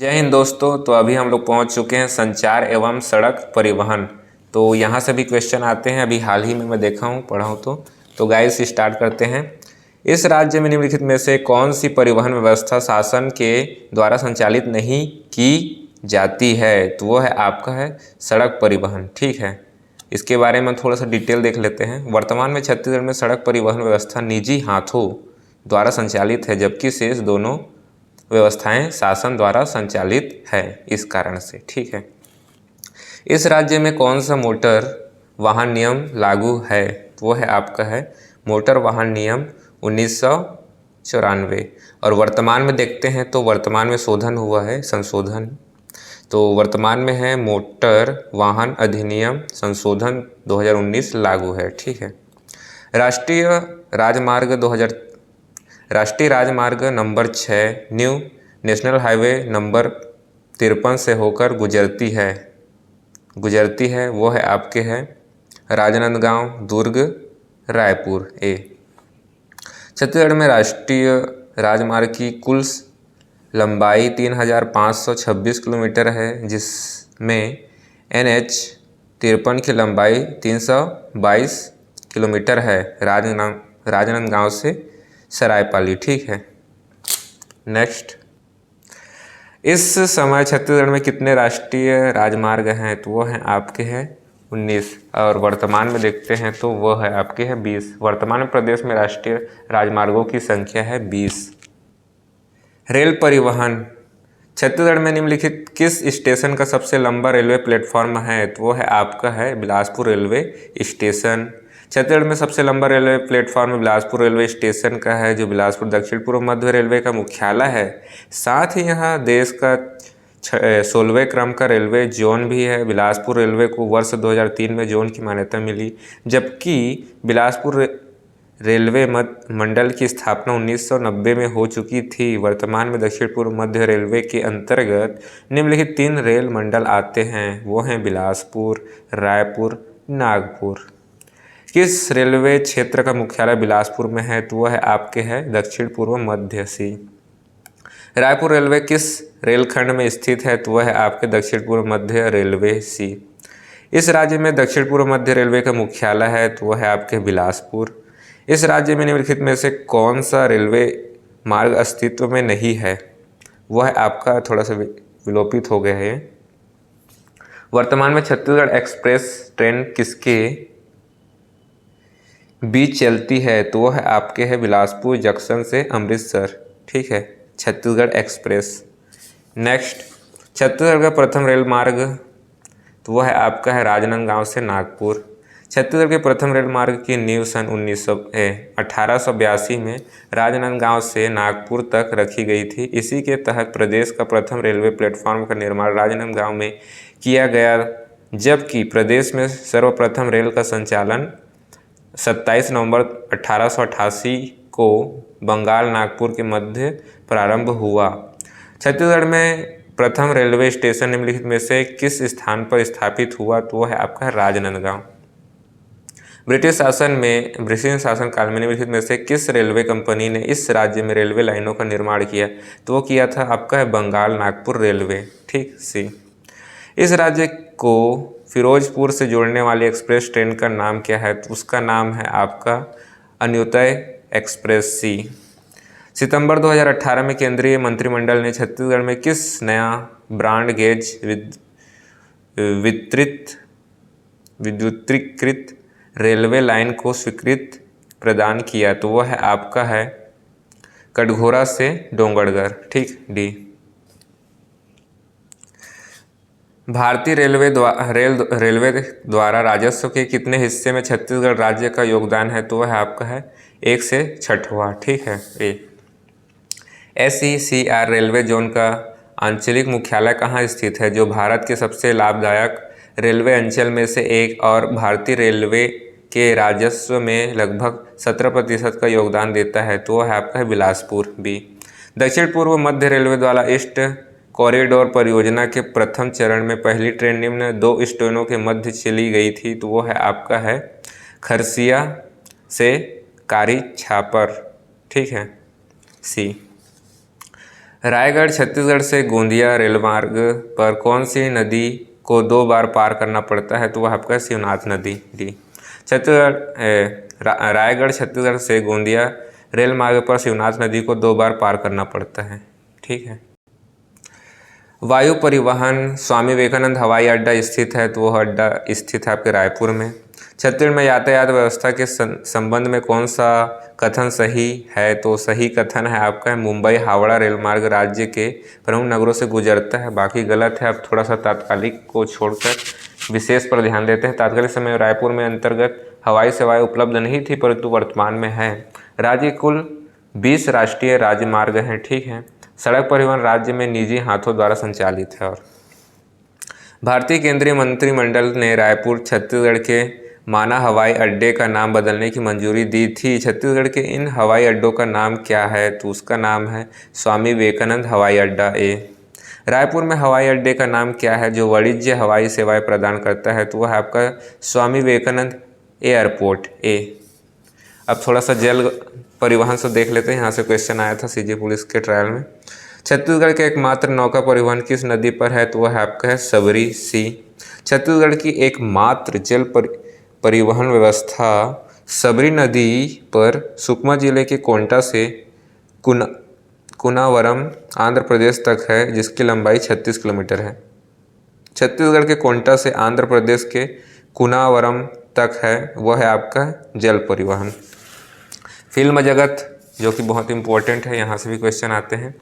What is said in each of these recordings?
जय हिंद दोस्तों। तो अभी हम लोग पहुंच चुके हैं संचार एवं सड़क परिवहन। तो यहाँ से भी क्वेश्चन आते हैं, अभी हाल ही में मैं देखा हूँ, पढ़ा हूँ। तो गाइस स्टार्ट करते हैं। इस राज्य में निम्नलिखित में से कौन सी परिवहन व्यवस्था शासन के द्वारा संचालित नहीं की जाती है? तो वो है आपका है सड़क परिवहन। ठीक है, इसके बारे में थोड़ा सा डिटेल देख लेते हैं। वर्तमान में छत्तीसगढ़ में सड़क परिवहन व्यवस्था निजी हाथों द्वारा संचालित है, जबकि शेष दोनों व्यवस्थाएं शासन द्वारा संचालित है। इस कारण से ठीक है। इस राज्य में कौन सा मोटर वाहन नियम लागू है? तो वो है आपका है मोटर वाहन नियम 1994। और वर्तमान में देखते हैं तो वर्तमान में शोधन हुआ है, संशोधन। तो वर्तमान में है मोटर वाहन अधिनियम संशोधन 2019 लागू है। ठीक है। राष्ट्रीय राजमार्ग number 6 new national highway number 53 से होकर गुजरती है। वो है आपके है राजनांदगांव, दुर्ग, रायपुर। छत्तीसगढ़ में राष्ट्रीय राजमार्ग की कुल लंबाई 3526 किलोमीटर है, जिसमें NH 53 की लंबाई 322 किलोमीटर है, राजनांदगांव से सरायपाली। ठीक है। नेक्स्ट, इस समय छत्तीसगढ़ में कितने राष्ट्रीय राजमार्ग हैं? तो वो हैं आपके हैं 19। और वर्तमान में देखते हैं तो वो है आपके हैं 20। वर्तमान में प्रदेश में राष्ट्रीय राजमार्गों की संख्या है 20। रेल परिवहन। छत्तीसगढ़ में निम्नलिखित किस स्टेशन का सबसे लंबा रेलवे प्लेटफॉर्म है? तो वो है आपका है बिलासपुर रेलवे स्टेशन। छत्तीसगढ़ में सबसे लंबा railway platform Bilaspur railway station का है, जो बिलासपुर दक्षिण पूर्व मध्य रेलवे का मुख्यालय है। साथ ही यहाँ देश का 16वें क्रम का रेलवे जोन भी है। बिलासपुर रेलवे को वर्ष 2003 में जोन की मान्यता मिली, जबकि बिलासपुर रेलवे मंडल की स्थापना 1990 में हो चुकी थी। वर्तमान में दक्षिण पूर्व मध्य रेलवे के अंतर्गत निम्नलिखित 3 रेल मंडल आते हैं, वो हैं बिलासपुर, रायपुर, नागपुर। किस रेलवे क्षेत्र का मुख्यालय बिलासपुर में है? तो वह है आपके है दक्षिण पूर्व मध्य सी। रायपुर रेलवे किस रेलखंड में स्थित है? तो वह है आपके दक्षिण पूर्व मध्य रेलवे सी। इस राज्य में दक्षिण पूर्व मध्य रेलवे का मुख्यालय है, तो वह है आपके बिलासपुर। इस राज्य में निम्नलिखित में से कौन सा रेलवे मार्ग अस्तित्व में नहीं है? वह है आपका थोड़ा सा विलोपित हो गया है। वर्तमान में छत्तीसगढ़ एक्सप्रेस ट्रेन किसके बीच चलती है? तो वह है आपके है बिलासपुर जंक्शन से अमृतसर। ठीक है, छत्तीसगढ़ एक्सप्रेस। नेक्स्ट, छत्तीसगढ़ का प्रथम रेल मार्ग तो वह है आपका है राजनांदगांव से नागपुर। छत्तीसगढ़ के प्रथम रेल मार्ग की नींव सन 1882 में राजनांदगांव से नागपुर तक रखी गई थी। इसी के तहत प्रदेश का प्रथम रेलवे प्लेटफॉर्म का निर्माण राजनांदगांव में किया गया, जबकि प्रदेश में सर्वप्रथम रेल का संचालन 27 नवंबर 1888 को बंगाल नागपुर के मध्य प्रारंभ हुआ। छत्तीसगढ़ में प्रथम रेलवे स्टेशन निम्नलिखित में से किस स्थान पर स्थापित हुआ? तो वह है आपका राजनांदगांव। ब्रिटिश शासन काल में निम्नलिखित में से किस रेलवे कंपनी ने इस राज्य में रेलवे लाइनों का निर्माण किया? तो वो किया था आपका है बंगाल नागपुर रेलवे। ठीक सी। इस राज्य को फिरोजपुर से जोड़ने वाली एक्सप्रेस ट्रेन का नाम क्या है? तो उसका नाम है आपका अन्योदय एक्सप्रेस सी। सितंबर 2018 में केंद्रीय मंत्रिमंडल ने छत्तीसगढ़ में किस नया ब्रॉड गेज विद्युतीकृत रेलवे लाइन को स्वीकृति प्रदान किया? तो वह है आपका है कटघोरा से डोंगरगढ़। ठीक, डी। भारतीय रेलवे द्वारा राजस्व के कितने हिस्से में छत्तीसगढ़ राज्य का योगदान है? तो वह आपका है 1 से 6वां। ठीक है। SECR रेलवे जोन का आंचलिक मुख्यालय कहाँ स्थित है, जो भारत के सबसे लाभदायक रेलवे अंचल में से एक और भारतीय रेलवे के राजस्व में लगभग 17% का योगदान देता है? तो वह आपका है बिलासपुर, बी। दक्षिण पूर्व मध्य रेलवे द्वारा ईस्ट कॉरिडोर परियोजना के प्रथम चरण में पहली ट्रेन निम्न 2 स्टेशनों के मध्य चली गई थी, तो वो है आपका है खरसिया से कारी छापर। ठीक है, सी। रायगढ़ छत्तीसगढ़ से गोंदिया रेलमार्ग पर कौन सी नदी को 2 बार पार करना पड़ता है? तो वह आपका शिवनाथ नदी। डी। रायगढ़ छत्तीसगढ़ से गोंदिया रेल मार्ग पर शिवनाथ नदी को 2 बार पार करना पड़ता है। ठीक है। वायु परिवहन स्वामी विवेकानंद हवाई अड्डा स्थित है, तो वह अड्डा स्थित है आपके रायपुर में। छत्तीसगढ़ में यातायात व्यवस्था के संबंध में कौन सा कथन सही है? तो सही कथन है आपका मुंबई हावड़ा रेलमार्ग राज्य के प्रमुख नगरों से गुजरता है। बाकी गलत है। अब थोड़ा सा तात्कालिक को छोड़कर विशेष पर ध्यान देते हैं। तात्कालिक समय में रायपुर में अंतर्गत हवाई सेवाएं उपलब्ध नहीं थी, परंतु वर्तमान में है। राज्य कुल 20 राष्ट्रीय राजमार्ग हैं। ठीक है। सड़क परिवहन राज्य में निजी हाथों द्वारा संचालित है। और भारतीय केंद्रीय मंत्रिमंडल ने रायपुर छत्तीसगढ़ के माना हवाई अड्डे का नाम बदलने की मंजूरी दी थी। छत्तीसगढ़ के इन हवाई अड्डों का नाम क्या है? तो उसका नाम है स्वामी विवेकानंद हवाई अड्डा। ए। रायपुर में हवाई अड्डे का नाम क्या है जो वाणिज्य हवाई सेवाएं प्रदान करता है? तो वह आपका स्वामी विवेकानंद एयरपोर्ट। ए। अब थोड़ा सा जल परिवहन से देख लेते हैं। यहाँ से क्वेश्चन आया था सीजी पुलिस के ट्रायल में। छत्तीसगढ़ के एकमात्र नौका परिवहन किस नदी पर है? तो वह आपका है सबरी। सी। छत्तीसगढ़ की एकमात्र जल परिवहन व्यवस्था सबरी नदी पर सुकमा जिले के कोंटा से कुनावरम आंध्र प्रदेश तक है, जिसकी लंबाई 36 किलोमीटर है। छत्तीसगढ़ के कोंटा से आंध्र प्रदेश के कुनावरम तक है, वह है आपका जल परिवहन। फिल्म जगत जो कि बहुत इंपॉर्टेंट है, यहाँ से भी क्वेश्चन आते हैं।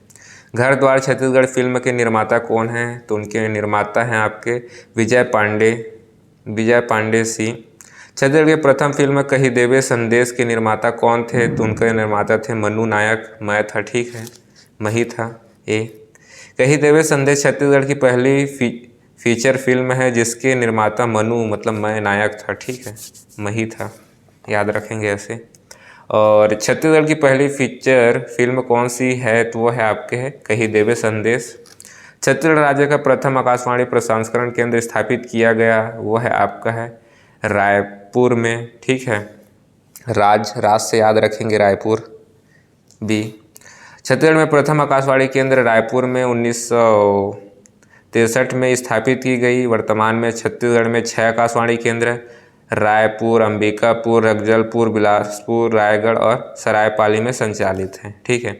घर द्वार छत्तीसगढ़ फिल्म के निर्माता कौन हैं? तो उनके निर्माता हैं आपके विजय पांडे सी। छत्तीसगढ़ की प्रथम फिल्म कही देवे संदेश के निर्माता कौन थे? तो उनके निर्माता थे मनु नायक। मैं था। ठीक है। मही था। ए। कही देवे संदेश छत्तीसगढ़ की पहली फीचर फिल्म है जिसके निर्माता मनु मतलब मैं नायक था। ठीक है। मही था, याद रखेंगे ऐसे। और छत्तीसगढ़ की पहली फीचर फिल्म कौन सी है? तो वो है आपके है कही देवे संदेश। छत्तीसगढ़ राज्य का प्रथम आकाशवाणी प्रसंस्करण केंद्र स्थापित किया गया, वो है आपका है रायपुर में। ठीक है। राज से याद रखेंगे रायपुर। बी। छत्तीसगढ़ में प्रथम आकाशवाणी केंद्र रायपुर में 1963 में स्थापित की गई। वर्तमान में छत्तीसगढ़ में 6 आकाशवाणी केंद्र रायपुर, अंबिकापुर, रगजलपुर, बिलासपुर, रायगढ़ और सरायपाली में संचालित हैं। ठीक है।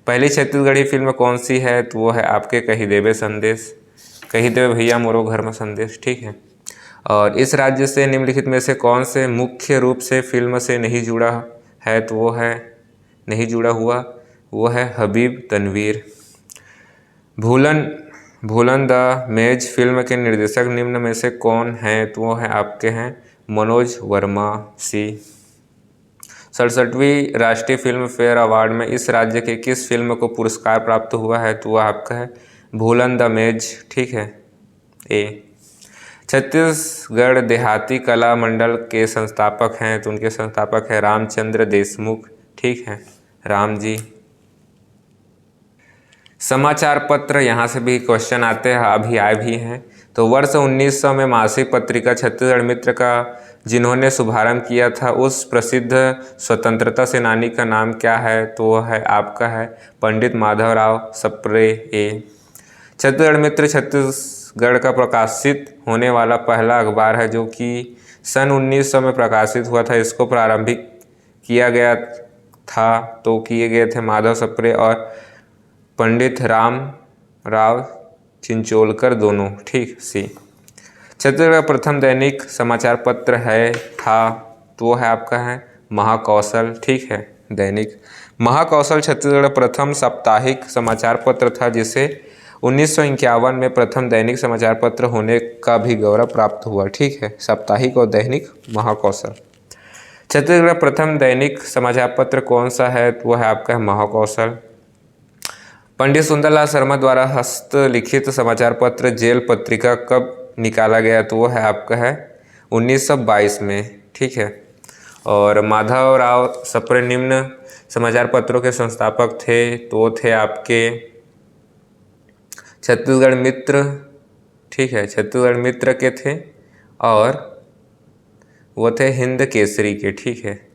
पहली छत्तीसगढ़ी फिल्म कौन सी है? तो वो है आपके कही देवे संदेश। कही देवे भैया मोरो घर में संदेश। ठीक है। और इस राज्य से निम्नलिखित में से कौन से मुख्य रूप से फिल्म से नहीं जुड़ा है? तो वो है नहीं जुड़ा हुआ, वो है हबीब तनवीर। भूलन द मेज फिल्म के निर्देशक निम्न में से कौन है? तो वो है आपके हैं मनोज वर्मा। सी। 67वीं राष्ट्रीय फिल्म फेयर अवार्ड में इस राज्य के किस फिल्म को पुरस्कार प्राप्त हुआ है? तो वह आपका है भूलन द मेज। ठीक है। ए। छत्तीसगढ़ देहाती कला मंडल के संस्थापक हैं, तो उनके संस्थापक है रामचंद्र देशमुख। ठीक है। राम जी। समाचार पत्र, यहाँ से भी क्वेश्चन आते हैं, अभी आए भी हैं। तो वर्ष 1900 में मासिक पत्रिका छत्तीसगढ़ मित्र का जिन्होंने शुभारंभ किया था, उस प्रसिद्ध स्वतंत्रता सेनानी का नाम क्या है? तो वह है आपका है पंडित माधवराव सप्रे। ए। छत्तीसगढ़ मित्र छत्तीसगढ़ का प्रकाशित होने वाला पहला अखबार है जो कि सन 1900 में प्रकाशित हुआ था। इसको प्रारंभिक किया गया था तो किए गए थे माधव सप्रे और पंडित राव चिंचोलकर दोनों। ठीक। सी। छत्तीसगढ़ का प्रथम दैनिक समाचार पत्र था तो वो है आपका है महाकौशल। ठीक है। दैनिक महाकौशल छत्तीसगढ़ का प्रथम साप्ताहिक समाचार पत्र था, जिसे 1951 में प्रथम दैनिक समाचार पत्र होने का भी गौरव प्राप्त हुआ। ठीक है। साप्ताहिक और दैनिक महाकौशल। छत्तीसगढ़ का प्रथम दैनिक समाचार पत्र कौन सा है? तो वह है आपका है महाकौशल। पंडित सुंदरलाल शर्मा द्वारा हस्तलिखित समाचार पत्र जेल पत्रिका कब निकाला गया? तो वो है आपका है 1922 में। ठीक है। और माधवराव सप्रे निम्न समाचार पत्रों के संस्थापक थे, तो वो थे आपके छत्तीसगढ़ मित्र। ठीक है। छत्तीसगढ़ मित्र के थे और वो थे हिंद केसरी के। ठीक है।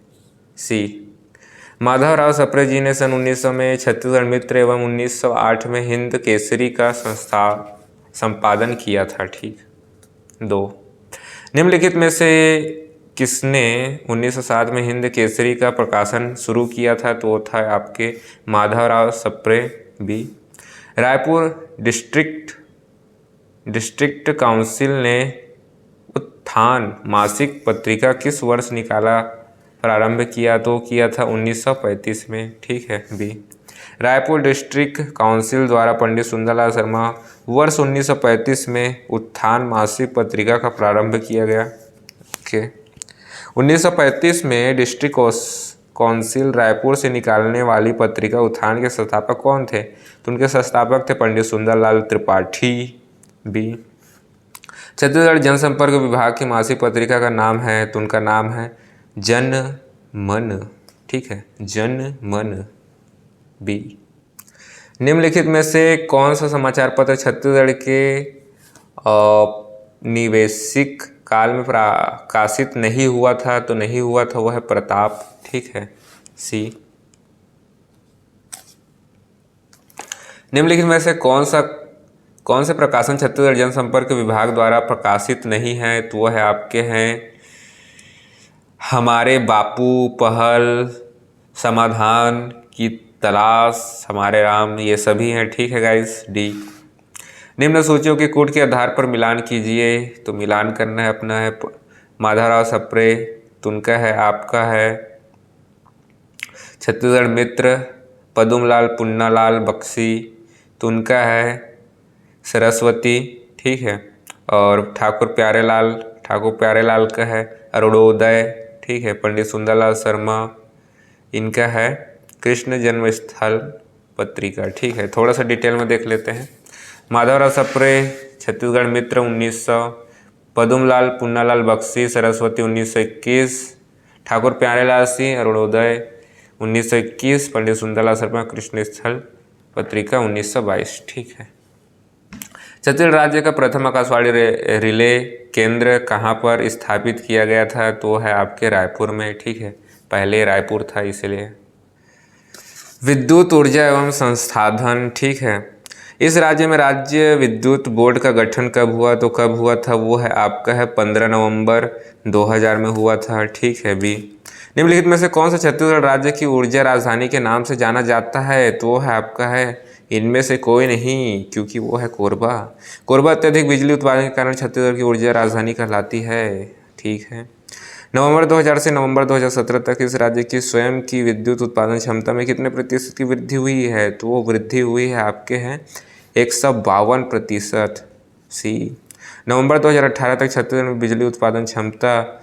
सी। माधवराव सप्रे जी ने सन 1900 में छत्तीसगढ़ मित्र एवं 1908 में हिंद केसरी का संपादन किया था। ठीक। 2, निम्नलिखित में से किसने 1907 में हिंद केसरी का प्रकाशन शुरू किया था? तो वो था आपके माधवराव सप्रे बी। रायपुर डिस्ट्रिक्ट काउंसिल ने उत्थान मासिक पत्रिका किस वर्ष निकाला प्रारंभ किया? तो किया था 1935 में। ठीक है बी। रायपुर डिस्ट्रिक्ट काउंसिल द्वारा पंडित सुंदरलाल शर्मा वर्ष 1935 में उत्थान मासिक पत्रिका का प्रारंभ किया गया। ओके। 1935 में डिस्ट्रिक्ट काउंसिल रायपुर से निकालने वाली पत्रिका उत्थान के संस्थापक कौन थे? तो उनके संस्थापक थे पंडित सुंदरलाल त्रिपाठी बी। छत्तीसगढ़ जनसंपर्क विभाग की मासिक पत्रिका का नाम है, तो उनका नाम है जन मन। ठीक है, जन मन बी। निम्नलिखित में से कौन सा समाचार पत्र छत्तीसगढ़ के निवेशिक काल में प्रकाशित नहीं हुआ था? तो नहीं हुआ था वह है प्रताप। ठीक है सी। निम्नलिखित में से कौन से प्रकाशन छत्तीसगढ़ जनसंपर्क विभाग द्वारा प्रकाशित नहीं है? तो वह है आपके हैं हमारे बापू, पहल, समाधान की तलाश, हमारे राम, ये सभी हैं। ठीक है गाइस डी। निम्न सूचियों के कूट के आधार पर मिलान कीजिए। तो मिलान करना है अपना है माधवराव सप्रे, तो उनका है आपका है छत्तीसगढ़ मित्र। पदुमलाल पुन्नालाल बख्शी, तो उनका है सरस्वती। ठीक है। और ठाकुर प्यारेलाल का है अरुणोदय। ठीक है। पंडित सुंदरलाल शर्मा, इनका है कृष्ण जन्मस्थल पत्रिका। ठीक है। थोड़ा सा डिटेल में देख लेते हैं। माधवराव सप्रे छत्तीसगढ़ मित्र 1900, पदुमलाल पुन्नालाल बख्शी सरस्वती 1921, ठाकुर प्यारेलाल सिंह अरुणोदय 1921, पंडित सुंदरलाल शर्मा कृष्ण स्थल पत्रिका 1922। ठीक है। छत्तीसगढ़ राज्य का प्रथम आकाशवाणी रिले केंद्र कहाँ पर स्थापित किया गया था? तो है आपके रायपुर में। ठीक है, पहले रायपुर था इसलिए। विद्युत ऊर्जा एवं संसाधन। ठीक है। इस राज्य में राज्य विद्युत बोर्ड का गठन कब हुआ? तो कब हुआ था वो है आपका है 15 नवंबर 2000 में हुआ था। ठीक है बी। निम्नलिखित में से कौन सा छत्तीसगढ़ राज्य की ऊर्जा राजधानी के नाम से जाना जाता है? तो वो है आपका है इनमें से कोई नहीं, क्योंकि वो है कोरबा। कोरबा अत्यधिक बिजली उत्पादन के कारण छत्तीसगढ़ की ऊर्जा राजधानी कहलाती है। ठीक है। नवंबर 2000 से नवंबर 2017 तक इस राज्य की स्वयं की विद्युत उत्पादन क्षमता में कितने प्रतिशत की वृद्धि हुई है? तो वो वृद्धि हुई है आपके हैं 152%। सी। नवंबर 2018 तक छत्तीसगढ़ में बिजली उत्पादन क्षमता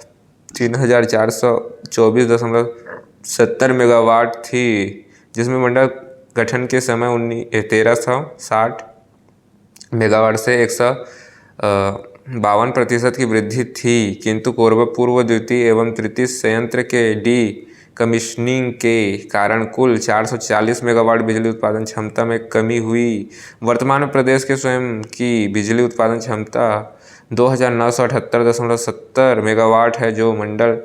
3424.70 मेगावाट थी, जिसमें मंडल गठन के समय 1360 मेगावाट से 152% की वृद्धि थी। किंतु कोरबा पूर्व, द्वितीय एवं तृतीय संयंत्र के डी कमीशनिंग के कारण कुल 440 मेगावाट बिजली उत्पादन क्षमता में कमी हुई। वर्तमान में प्रदेश के स्वयं की बिजली उत्पादन क्षमता 2978.70 मेगावाट है, जो मंडल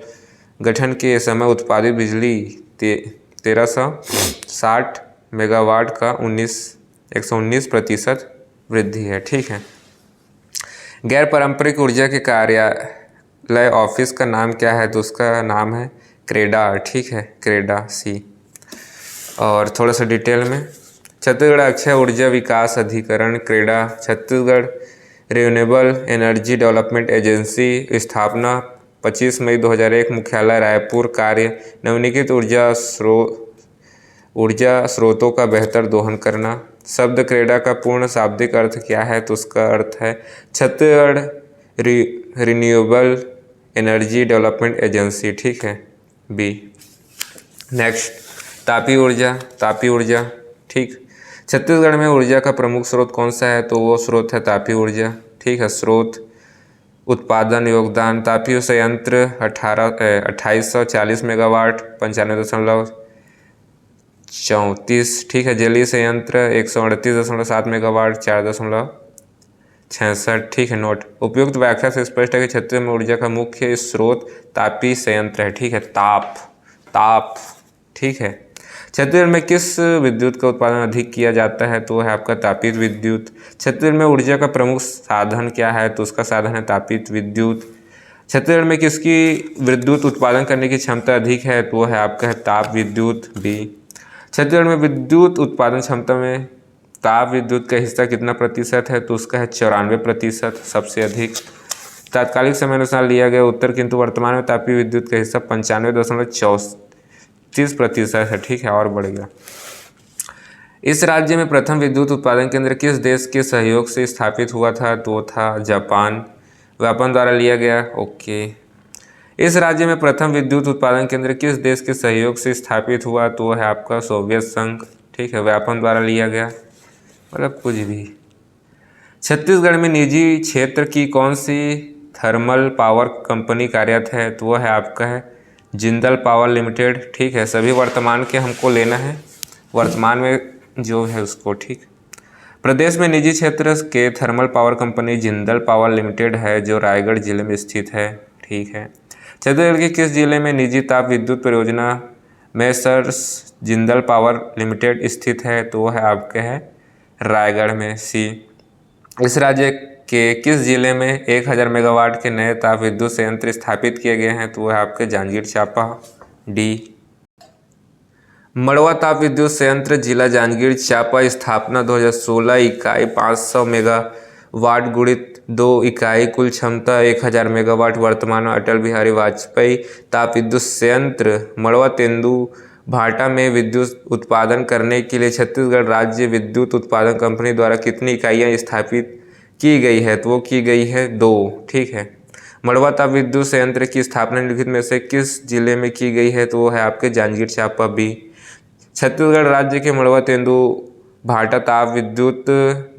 गठन के समय उत्पादित बिजली 1360 मेगावाट का 119% वृद्धि है। ठीक है। गैर पारंपरिक ऊर्जा के कार्यालय ऑफिस का नाम क्या है? तो उसका नाम है क्रेडा। ठीक है, क्रेडा सी। और थोड़ा सा डिटेल में छत्तीसगढ़ अक्षय ऊर्जा विकास अधिकरण CREDA, Chhattisgarh renewable energy development agency, स्थापना 25 मई 2001, मुख्यालय रायपुर, कार्य नवीनीकृत ऊर्जा स्रोतों का बेहतर दोहन करना। शब्द क्रेडा का पूर्ण शाब्दिक अर्थ क्या है? तो उसका अर्थ है Chhattisgarh renewable energy development agency. ठीक है बी। नेक्स्ट तापी ऊर्जा। ठीक। छत्तीसगढ़ में ऊर्जा का प्रमुख स्रोत कौन सा है? तो वो स्रोत है तापी ऊर्जा। ठीक है। स्रोत, उत्पादन, योगदान। तापी संयंत्र 2840 मेगावाट 95.34। ठीक है। जलीय संयंत्र 138.7 मेगावाट 4.66। ठीक है। नोट, उपयुक्त व्याख्या से स्पष्ट है कि छत्तीसगढ़ में ऊर्जा का मुख्य स्रोत तापी संयंत्र है। ठीक है। ताप ठीक है। छत्तीसगढ़ में किस विद्युत का उत्पादन अधिक किया जाता है? तो है आपका तापित विद्युत। छत्तीसगढ़ में ऊर्जा का प्रमुख साधन क्या है? तो उसका साधन है तापित विद्युत। छत्तीसगढ़ में किसकी विद्युत उत्पादन करने की क्षमता अधिक है? तो वो है आपका है ताप विद्युत बी। छत्तीसगढ़ में विद्युत उत्पादन क्षमता में ताप विद्युत का हिस्सा कितना प्रतिशत है? तो उसका है 94%, सबसे अधिक। तात्कालिक समय अनुसार लिया गया उत्तर, किंतु वर्तमान में तापीय विद्युत का हिस्सा 95.34% है, ठीक है, और बढ़ गया। इस राज्य में प्रथम विद्युत उत्पादन केंद्र किस देश के सहयोग से स्थापित हुआ था? तो था जापान, जापान द्वारा लिया गया। ओके। इस राज्य में प्रथम विद्युत उत्पादन केंद्र किस देश के सहयोग से स्थापित हुआ? तो है आपका सोवियत संघ, ठीक है, जापान द्वारा लिया गया। मतलब कुछ भी। छत्तीसगढ़ में निजी क्षेत्र की कौन सी थर्मल पावर कंपनी कार्यरत है? तो वह है आपका है जिंदल पावर लिमिटेड, ठीक है। सभी वर्तमान के हमको लेना है, वर्तमान में जो है उसको, ठीक। प्रदेश में निजी क्षेत्र के thermal power company Jindal power limited है, जो रायगढ़ जिले में स्थित है, ठीक है। छत्तीसगढ़ के किस जिले में निजी ताप विद्युत परियोजना मैसर्स जिंदल पावर लिमिटेड स्थित है? तो वह है आपके है रायगढ़ में, सी। इस राज्य के किस जिले में 1000 मेगावाट के नए ताप विद्युत संयंत्र स्थापित किए गए हैं? तो वह आपके जांजगीर चांपा, डी। मड़वा ताप विद्युत संयंत्र जिला जांजगीर चांपा, स्थापना 2016, इकाई 500 मेगावाट गुणित 2 इकाई, कुल क्षमता 1000 मेगावाट। वर्तमान में अटल बिहारी वाजपेयी ताप विद्युत संयंत्र मड़वा तेंदु भाटा में विद्युत उत्पादन करने के लिए छत्तीसगढ़ राज्य विद्युत उत्पादन कंपनी द्वारा कितनी इकाइयाँ स्थापित की गई है? तो वो की गई है 2, ठीक है। मड़वा ताप विद्युत संयंत्र की स्थापना निम्नलिखित में से किस जिले में की गई है? तो वो है आपके जांजगीर चांपा, बी। छत्तीसगढ़ राज्य के मड़वा तेंदु भाटा ताप विद्युत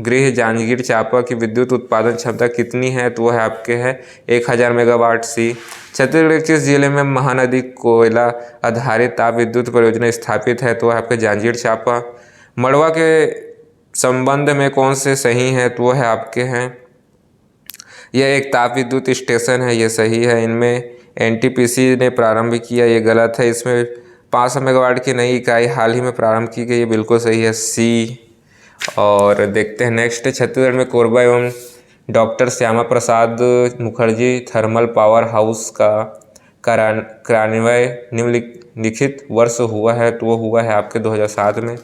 गृह जांजगीर चांपा की विद्युत उत्पादन क्षमता कितनी है? तो वह है आपके है 1000 मेगावाट, सी। छत्तीसगढ़ किस जिले में महानदी कोयला आधारित ताप विद्युत परियोजना स्थापित है? तो वह आपके जांजगीर चांपा। मड़वा के संबंध में कौन से सही हैं? तो वह है आपके हैं, यह एक ताप विद्युत स्टेशन है, ये सही है। इनमें एनटीपीसी ने प्रारंभ किया, ये गलत है। इसमें 500 मेगावाट की नई इकाई हाल ही में प्रारंभ की गई, ये बिल्कुल सही है, सी। और देखते हैं नेक्स्ट। छत्तीसगढ़ में कोरबा एवं doctor Shyama Prasad Mukherjee thermal power house का कार्यान्वयन निम्नलिखित वर्ष हुआ है? तो वो हुआ है आपके 2007 में।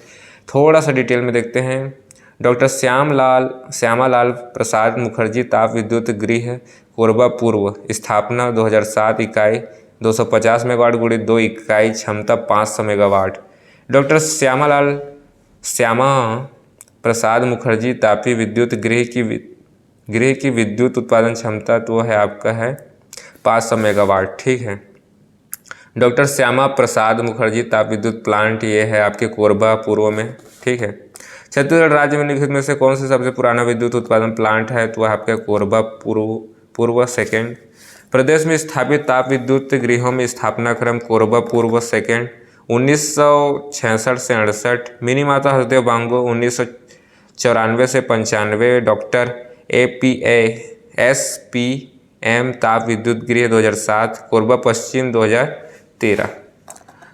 थोड़ा सा डिटेल में देखते हैं। डॉक्टर श्यामालाल प्रसाद मुखर्जी ताप विद्युत गृह कोरबा पूर्व, स्थापना 2007, इकाई 250 मेगावाट गुणित 2 इकाई, क्षमता 500 मेगावाट। डॉक्टर श्यामा प्रसाद मुखर्जी तापी विद्युत गृह की विद्युत उत्पादन क्षमता तो है आपका है 500 मेगावाट, ठीक है। डॉक्टर श्यामा प्रसाद मुखर्जी ताप विद्युत प्लांट ये है आपके कोरबा पूर्व में, ठीक है। छत्तीसगढ़ राज्य में निम्नलिखित में से कौन से सबसे पुराना विद्युत उत्पादन प्लांट है? तो वह आपके कोरबा पूर्व सेकेंड। प्रदेश में स्थापित ताप विद्युत गृहों में स्थापना क्रम कोरबा पूर्व सेकेंड 1966 से 68, मिनी माता हसदेव बांगो 1994 से 95, डॉक्टर SPM ताप विद्युत गृह 2007, कोरबा पश्चिम 2013।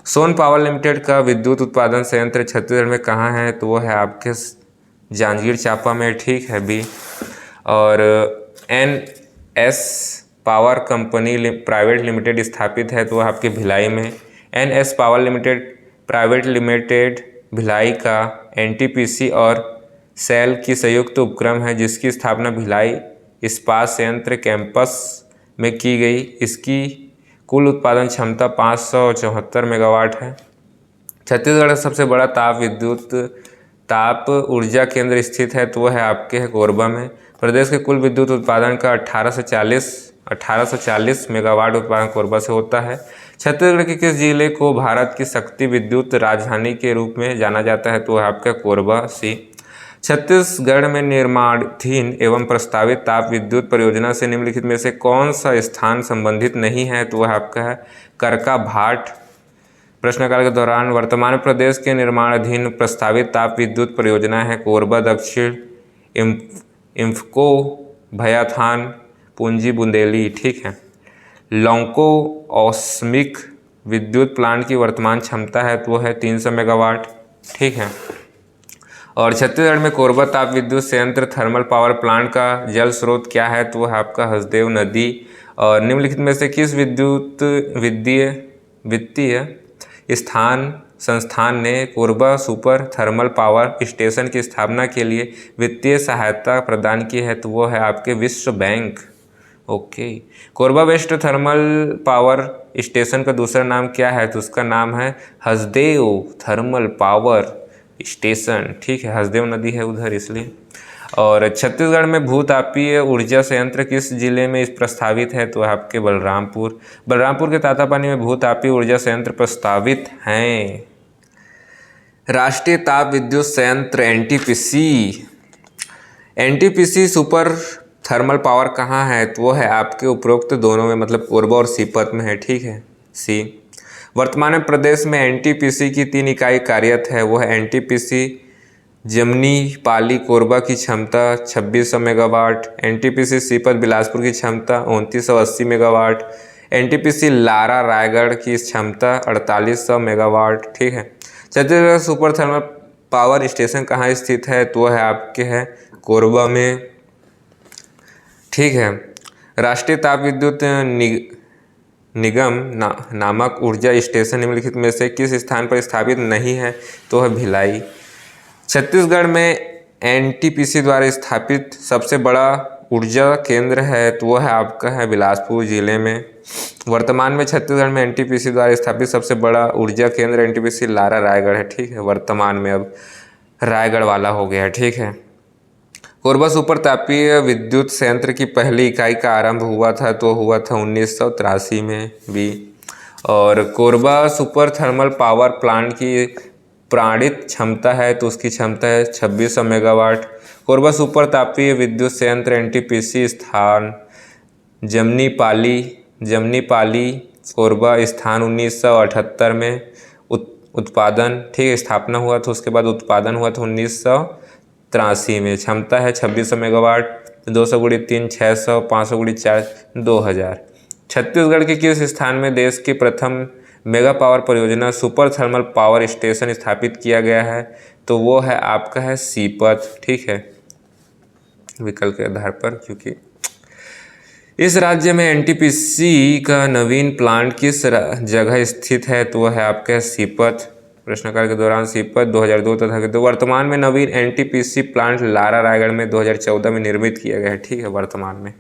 सोन पावर लिमिटेड का विद्युत उत्पादन संयंत्र छत्तीसगढ़ में कहाँ है? तो वो है आपके जांजगीर चांपा में, ठीक है, बी। और NS power company private limited स्थापित है तो वह आपके भिलाई में। NS power limited private limited Bhilai का NTPC और सेल की संयुक्त उपक्रम है, जिसकी स्थापना भिलाई इस्पात संयंत्र कैंपस में की गई। इसकी कुल उत्पादन क्षमता 574 मेगावाट है। छत्तीसगढ़ का सबसे बड़ा ताप ऊर्जा केंद्र स्थित है तो वह है आपके है कोरबा में। प्रदेश के कुल विद्युत उत्पादन का 1840 मेगावाट उत्पादन कोरबा से होता है। छत्तीसगढ़ के किस जिले को भारत की शक्ति विद्युत राजधानी के रूप में जाना जाता है? तो वह आपका कोरबा, सी। छत्तीसगढ़ में निर्माणाधीन एवं प्रस्तावित ताप विद्युत परियोजना से निम्नलिखित में से कौन सा स्थान संबंधित नहीं है? तो वह आपका है करका भाट। प्रश्नकाल के दौरान वर्तमान प्रदेश के निर्माणाधीन प्रस्तावित ताप विद्युत परियोजना है कोरबा दक्षिण इम्फको भयाथान पूंजी बुंदेली, ठीक है। लॉन्को ऑस्मिक विद्युत प्लांट की वर्तमान क्षमता है तो वो है 300 मेगावाट। ठीक है। और छत्तीसगढ़ में कोरबा ताप विद्युत संयंत्र थर्मल पावर प्लांट का जल स्रोत क्या है तो वो है आपका हसदेव नदी। और निम्नलिखित में से किस वित्तीय संस्थान ने Korba super thermal power station की स्थापना के लिए वित्तीय सहायता प्रदान की है तो वो है आपके विश्व bank. Okay. Korba west thermal power station का दूसरा नाम क्या है तो उसका नाम है हसदेव थर्मल पावर स्टेशन। ठीक है, हसदेव नदी है उधर इसलिए। और छत्तीसगढ़ में भूतापीय ऊर्जा संयंत्र किस जिले में प्रस्तावित है तो आपके बलरामपुर के तातापानी में भूतापीय ऊर्जा संयंत्र प्रस्तावित हैं। राष्ट्रीय ताप विद्युत संयंत्र एनटीपीसी सुपर थर्मल पावर कहाँ है तो वो है आपके उपरोक्त दोनों में, मतलब कोरबा और सीपत में है। ठीक है। सी। वर्तमान में प्रदेश में एनटीपीसी की 3 इकाई कार्यरत है। वो है एनटीपीसी जमनी पाली कोरबा की क्षमता 2600 मेगावाट, एनटीपीसी सीपत बिलासपुर की क्षमता 2980 मेगावाट, एनटीपीसी लारा रायगढ़ की क्षमता 4800 मेगावाट। ठीक है। Chhattisgarh super thermal power station कहाँ स्थित है तो है आपके है कोरबा में। ठीक है। राष्ट्रीय ताप विद्युत निगम नामक ऊर्जा स्टेशन निम्नलिखित में से किस स्थान पर स्थापित नहीं है तो है भिलाई। छत्तीसगढ़ में एनटीपीसी द्वारा स्थापित सबसे बड़ा ऊर्जा केंद्र है तो वह है आपका है बिलासपुर जिले में। वर्तमान में छत्तीसगढ़ में एनटीपीसी द्वारा स्थापित सबसे बड़ा ऊर्जा केंद्र एनटीपीसी लारा रायगढ़ है। ठीक है। वर्तमान में अब रायगढ़ वाला हो गया है। ठीक है। कोरबा सुपर तापीय विद्युत संयंत्र की पहली इकाई का आरंभ हुआ था तो हुआ था 1983 में भी। और Korba super thermal power plant की प्राणित क्षमता है तो उसकी क्षमता है 2600 मेगावाट। कोरबा सुपर तापीय विद्युत संयंत्र एनटीपीसी स्थान जमनी पाली कोरबा स्थान 1978 में उत्पादन, ठीक है, स्थापना हुआ था। उसके बाद उत्पादन हुआ था 1983 में। क्षमता है 2600 मेगावाट, 200 × 3 600, 500 × 4 2000। छत्तीसगढ़ के किस स्थान में देश की प्रथम मेगा पावर परियोजना सुपर थर्मल पावर स्टेशन स्थापित किया गया है तो वो है आपका है सीपत। ठीक है, विकल्प के आधार पर, क्योंकि इस राज्य में एनटीपीसी का नवीन प्लांट किस जगह स्थित है तो वह है आपका सीपत। प्रश्नकाल के दौरान सीपत 2002 तथा तो वर्तमान में नवीन एनटीपीसी प्लांट लारा रायगढ़ में 2014 में निर्मित किया गया है। ठीक है, वर्तमान में।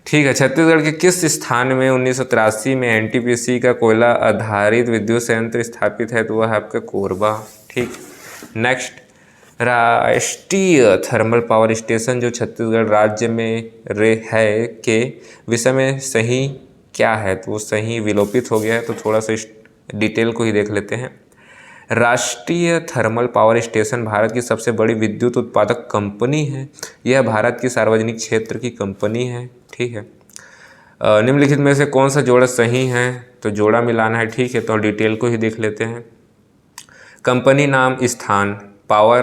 ठीक है। छत्तीसगढ़ के किस स्थान में 1983 में एनटीपीसी का कोयला आधारित विद्युत संयंत्र स्थापित है तो वह है आपका कोरबा। ठीक। नेक्स्ट, राष्ट्रीय थर्मल पावर स्टेशन जो छत्तीसगढ़ राज्य में है के विषय में सही क्या है तो वो सही विलोपित हो गया है। तो थोड़ा सा डिटेल को ही देख लेते हैं। राष्ट्रीय थर्मल पावर स्टेशन भारत की सबसे बड़ी विद्युत उत्पादक कंपनी है। यह भारत की सार्वजनिक क्षेत्र की कंपनी है। ठीक है। निम्नलिखित में से कौन सा जोड़ा सही है तो जोड़ा मिलाना है। ठीक है, तो डिटेल को ही देख लेते हैं। कंपनी नाम स्थान पावर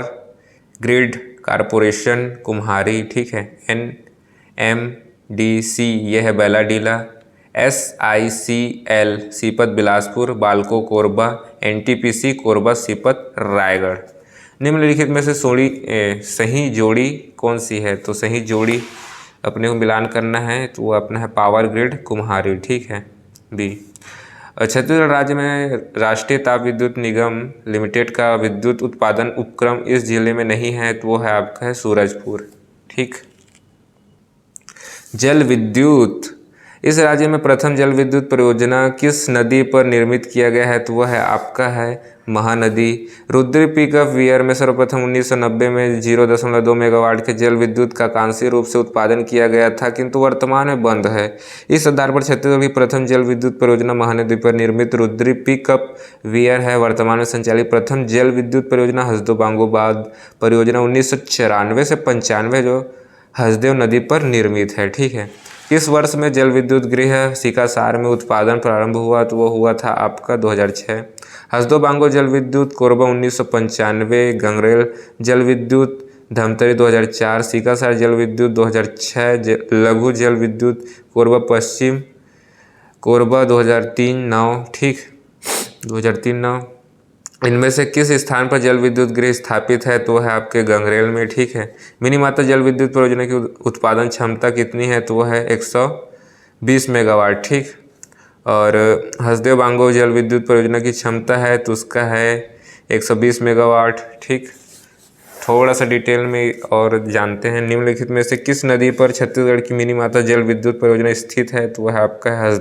ग्रिड कारपोरेशन कुम्हारी। ठीक है। NMDC यह है बैलाडीला। SICL सीपत बिलासपुर, बालको कोरबा, NTPC कोरबा सीपत रायगढ़। निम्नलिखित में से सही जोड़ी कौन सी है तो सही जोड़ी अपने को मिलान करना है तो वो अपना है पावर ग्रिड कुम्हारी। ठीक है, बी। छत्तीसगढ़ राज्य में राष्ट्रीय ताप विद्युत निगम लिमिटेड का विद्युत उत्पादन उपक्रम इस जिले में नहीं है तो वो है आपका है सूरजपुर। ठीक। जल विद्युत, इस राज्य में प्रथम जल विद्युत परियोजना किस नदी पर निर्मित किया गया है तो वह है आपका है महानदी। रुद्री पिकअप वियर में सर्वप्रथम 1990 में 0.2 मेगावाट के जल विद्युत का कांस्य रूप से उत्पादन किया गया था, किंतु वर्तमान में बंद है। इस आधार पर छत्तीसगढ़ की प्रथम जल विद्युत परियोजना महानदी पर निर्मित रुद्री पिकअप वियर है। वर्तमान में संचालित प्रथम जल विद्युत परियोजना हसदेव बांगोबाद परियोजना 1994 से 95 जो हसदेव नदी पर निर्मित है। ठीक है। किस वर्ष में जल विद्युत गृह सिकासार में उत्पादन प्रारंभ हुआ तो वो हुआ था आपका 2006। हसदेव बांगो जल विद्युत कोरबा 1995, गंगरेल जल विद्युत धमतरी 2004, सिकासार जल विद्युत 2006, लघु जल विद्युत कोरबा पश्चिम कोरबा 2003 9, ठीक, 2003 9। इनमें से किस स्थान पर जल विद्युत गृह स्थापित है? तो है आपके गंगरेल में, ठीक है। मिनी माता जल विद्युत परियोजना की उत्पादन क्षमता कितनी है? तो है 120 मेगावाट, ठीक। और हसदेव बांगो जल विद्युत परियोजना की क्षमता है तो उसका है 120 मेगावाट, ठीक। थोड़ा सा डिटेल में और जानते हैं, निम्नलिखित में से किस नदी पर छत्तीसगढ़ की मिनी माता जल विद्युत परियोजना स्थित है? तो वह आपका है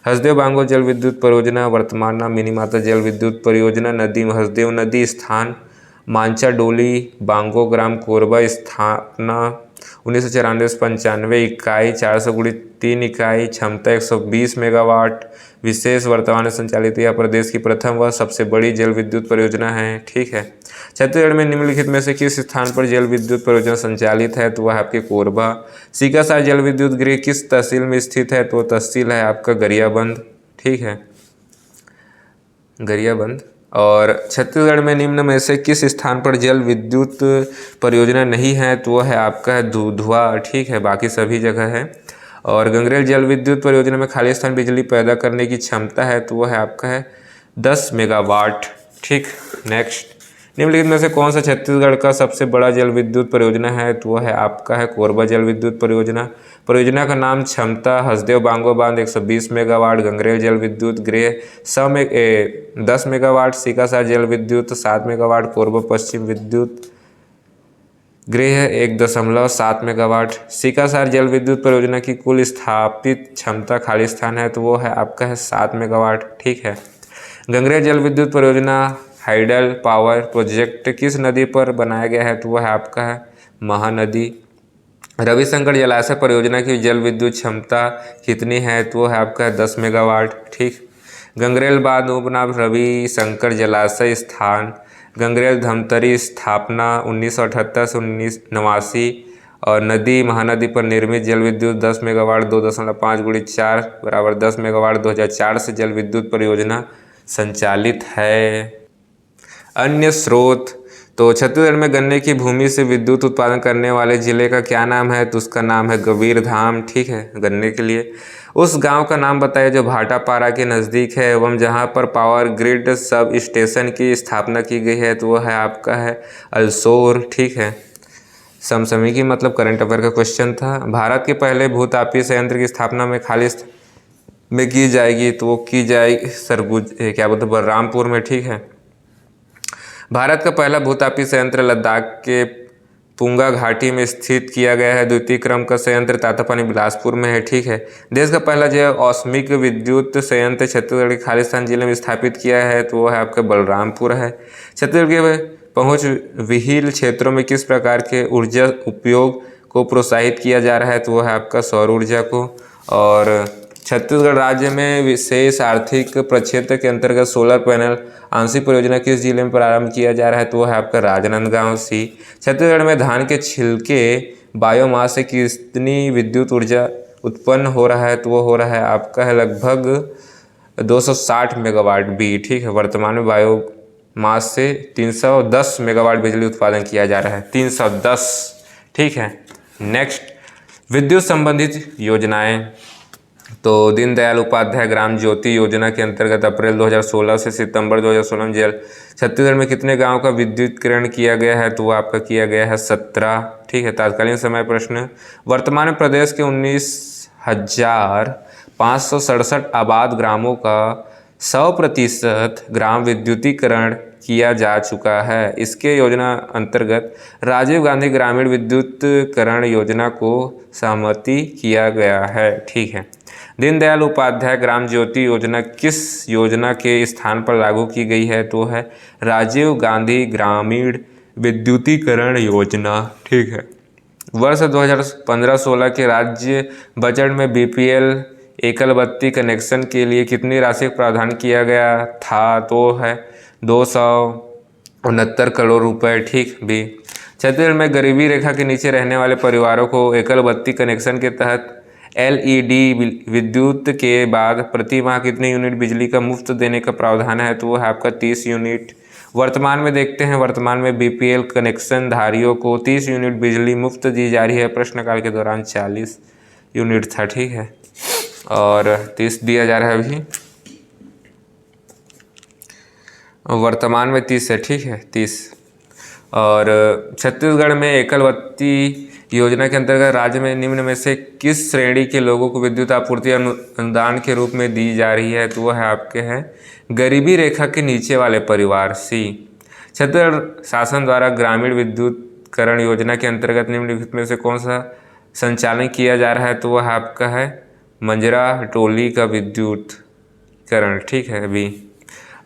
हसदेव बांगो जल विद्युत परियोजना। वर्तमान नाम मिनी माता जल विद्युत परियोजना। नदी हसदेव नदी। स्थान मांचा डोली बांगो ग्राम कोरबा। स्थापना 1994-95। इकाई 400x3 इकाई। क्षमता 120 मेगावाट। विशेष वर्तमान में संचालित यह प्रदेश की प्रथम व सबसे बड़ी जल विद्युत परियोजना है, ठीक है। छत्तीसगढ़ में निम्नलिखित में से किस स्थान पर जल विद्युत परियोजना संचालित है? तो वह आपके कोरबा। सीकासार जल विद्युत गृह किस तहसील में स्थित है? तो तहसील है आपका गरियाबंद, ठीक है, गरियाबंद। और छत्तीसगढ़ में निम्न में से किस स्थान पर जल विद्युत परियोजना नहीं है? तो वह है आपका है दुधवा, ठीक है, बाकी सभी जगह है। और गंगरेल जल विद्युत परियोजना में खाली स्थान बिजली पैदा करने की क्षमता है तो वह है आपका है 10 मेगावाट, ठीक। नेक्स्ट, निम्नलिखित में से कौन सा छत्तीसगढ़ का सबसे बड़ा जल विद्युत परियोजना है? तो वह है आपका है कोरबा जल विद्युत परियोजना। परियोजना का नाम क्षमता हसदेव बांगो बांध 120 मेगावाट। गंगरेल जल विद्युत गृह 10 मेगावाट। सीकासार जल विद्युत 7 मेगावाट। कोरबा पश्चिम विद्युत गृह 1.7 मेगावाट। सीकासार जल विद्युत परियोजना की कुल स्थापित क्षमता खाली स्थान है तो वो है आपका है 7 मेगावाट, ठीक है। गंगरेल जल विद्युत परियोजना हाइडल पावर प्रोजेक्ट किस नदी पर बनाया गया है? तो वह है आपका है महानदी। रविशंकर जलाशय परियोजना की जल विद्युत क्षमता कितनी है? तो वह है आपका 10 मेगावाट, ठीक। गंगरेल बांध उपनाम रविशंकर जलाशय। स्थान गंगरेल धमतरी। स्थापना 1978 से 1989। और नदी महानदी पर निर्मित जल विद्युत 10 मेगावाट 2.5 × 4 = 10 मेगावाट 2004 से जल विद्युत परियोजना संचालित है। अन्य स्रोत, तो छत्तीसगढ़ में गन्ने की भूमि से विद्युत उत्पादन करने वाले जिले का क्या नाम है? तो उसका नाम है कबीरधाम, ठीक है, गन्ने के लिए। उस गांव का नाम बताइए जो भाटापारा के नज़दीक है एवं जहां पर पावर ग्रिड सब स्टेशन की स्थापना की गई है तो वह है आपका है अलसोर, ठीक है। समसामयिकी मतलब करंट अफेयर का क्वेश्चन था। भारत के पहले भूतापीय संयंत्र की स्थापना में खाली में की जाएगी तो वो की जाएगी क्या बोलते बलरामपुर में, ठीक है। भारत का पहला भूतापीय संयंत्र लद्दाख के पुंगा घाटी में स्थित किया गया है। द्वितीय क्रम का संयंत्र तातापानी बिलासपुर में है, ठीक है। देश का पहला जो औष्मिक विद्युत संयंत्र छत्तीसगढ़ के खालिस्तान जिले में स्थापित किया है तो वो है आपका बलरामपुर है। छत्तीसगढ़ के पहुंच विहीन क्षेत्रों में किस प्रकार के ऊर्जा उपयोग को प्रोत्साहित किया जा रहा है? तो वो है आपका सौर ऊर्जा को। और छत्तीसगढ़ राज्य में विशेष आर्थिक प्रक्षेत्र के अंतर्गत सोलर पैनल आंशिक परियोजना किस जिले में प्रारंभ किया जा रहा है? तो वह है आपका राजनांदगांव सी। छत्तीसगढ़ में धान के छिलके बायोमास से कितनी विद्युत ऊर्जा उत्पन्न हो रहा है? तो वो हो रहा है आपका है लगभग 260 मेगावाट बी, ठीक है। वर्तमान में बायोमास से 310 मेगावाट बिजली उत्पादन किया जा रहा है, 310, ठीक है। नेक्स्ट, विद्युत संबंधित योजनाएं, तो दीनदयाल उपाध्याय ग्राम ज्योति योजना के अंतर्गत अप्रैल 2016 से सितंबर 2016 में छत्तीसगढ़ में कितने गांव का विद्युतीकरण किया गया है? तो वो आपका किया गया है 17, ठीक है। तात्कालीन समय प्रश्न, वर्तमान में प्रदेश के 19,567 आबाद ग्रामों का 100% ग्राम विद्युतीकरण किया जा चुका है। इसके योजना अंतर्गत राजीव गांधी ग्रामीण विद्युतीकरण योजना को सहमति किया गया है, ठीक है। दीनदयाल उपाध्याय ग्राम ज्योति योजना किस योजना के स्थान पर लागू की गई है? तो है राजीव गांधी ग्रामीण विद्युतीकरण योजना, ठीक है। वर्ष 2015-16 के राज्य बजट में बीपीएल एकल बत्ती कनेक्शन के लिए कितनी राशि का प्रावधान किया गया था? तो है 269 करोड़ रुपए, ठीक भी। छत्तीसगढ़ में गरीबी रेखा के नीचे रहने वाले परिवारों को एकल बत्ती कनेक्शन के तहत एलईडी विद्युत के बाद प्रति माह कितने यूनिट बिजली का मुफ्त देने का प्रावधान है? तो वो है आपका 30 यूनिट। वर्तमान में देखते हैं, वर्तमान में बीपीएल कनेक्शन धारियों को 30 यूनिट बिजली मुफ्त दी जा रही है। प्रश्नकाल के दौरान 40 यूनिट था, ठीक है। और 30 दिया जा रहा है अभी, वर्तमान में 30 है, ठीक है 30। और छत्तीसगढ़ में एकल बत्ती योजना के अंतर्गत राज्य में निम्न में से किस श्रेणी के लोगों को विद्युत आपूर्ति अनुदान के रूप में दी जा रही है? तो वह है आपके हैं गरीबी रेखा के नीचे वाले परिवार। सी, छत्तीसगढ़ शासन द्वारा ग्रामीण विद्युतीकरण योजना के अंतर्गत निम्नलिखित में से कौन सा संचालन किया जा रहा है? तो वह आपका है मंजरा टोली का विद्युतीकरण, ठीक है। बी,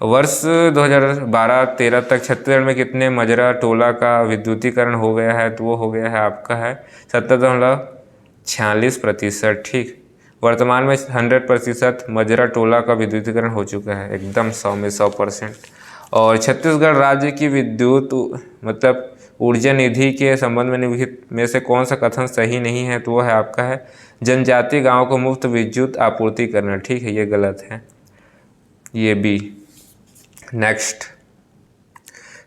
वर्ष 2012-13 तक छत्तीसगढ़ में कितने मजरा टोला का विद्युतीकरण हो गया है? तो वो हो गया है आपका है 70.46%, ठीक। वर्तमान में 100% मजरा टोला का विद्युतीकरण हो चुका है, एकदम 100 में 100%। और छत्तीसगढ़ राज्य की विद्युत मतलब ऊर्जा निधि के संबंध में निम्नलिखित में से कौन सा कथन सही नहीं है? तो वो है आपका है जनजातीय गाँव को मुफ्त विद्युत आपूर्ति करना, ठीक है, ये गलत है, ये बी। नेक्स्ट,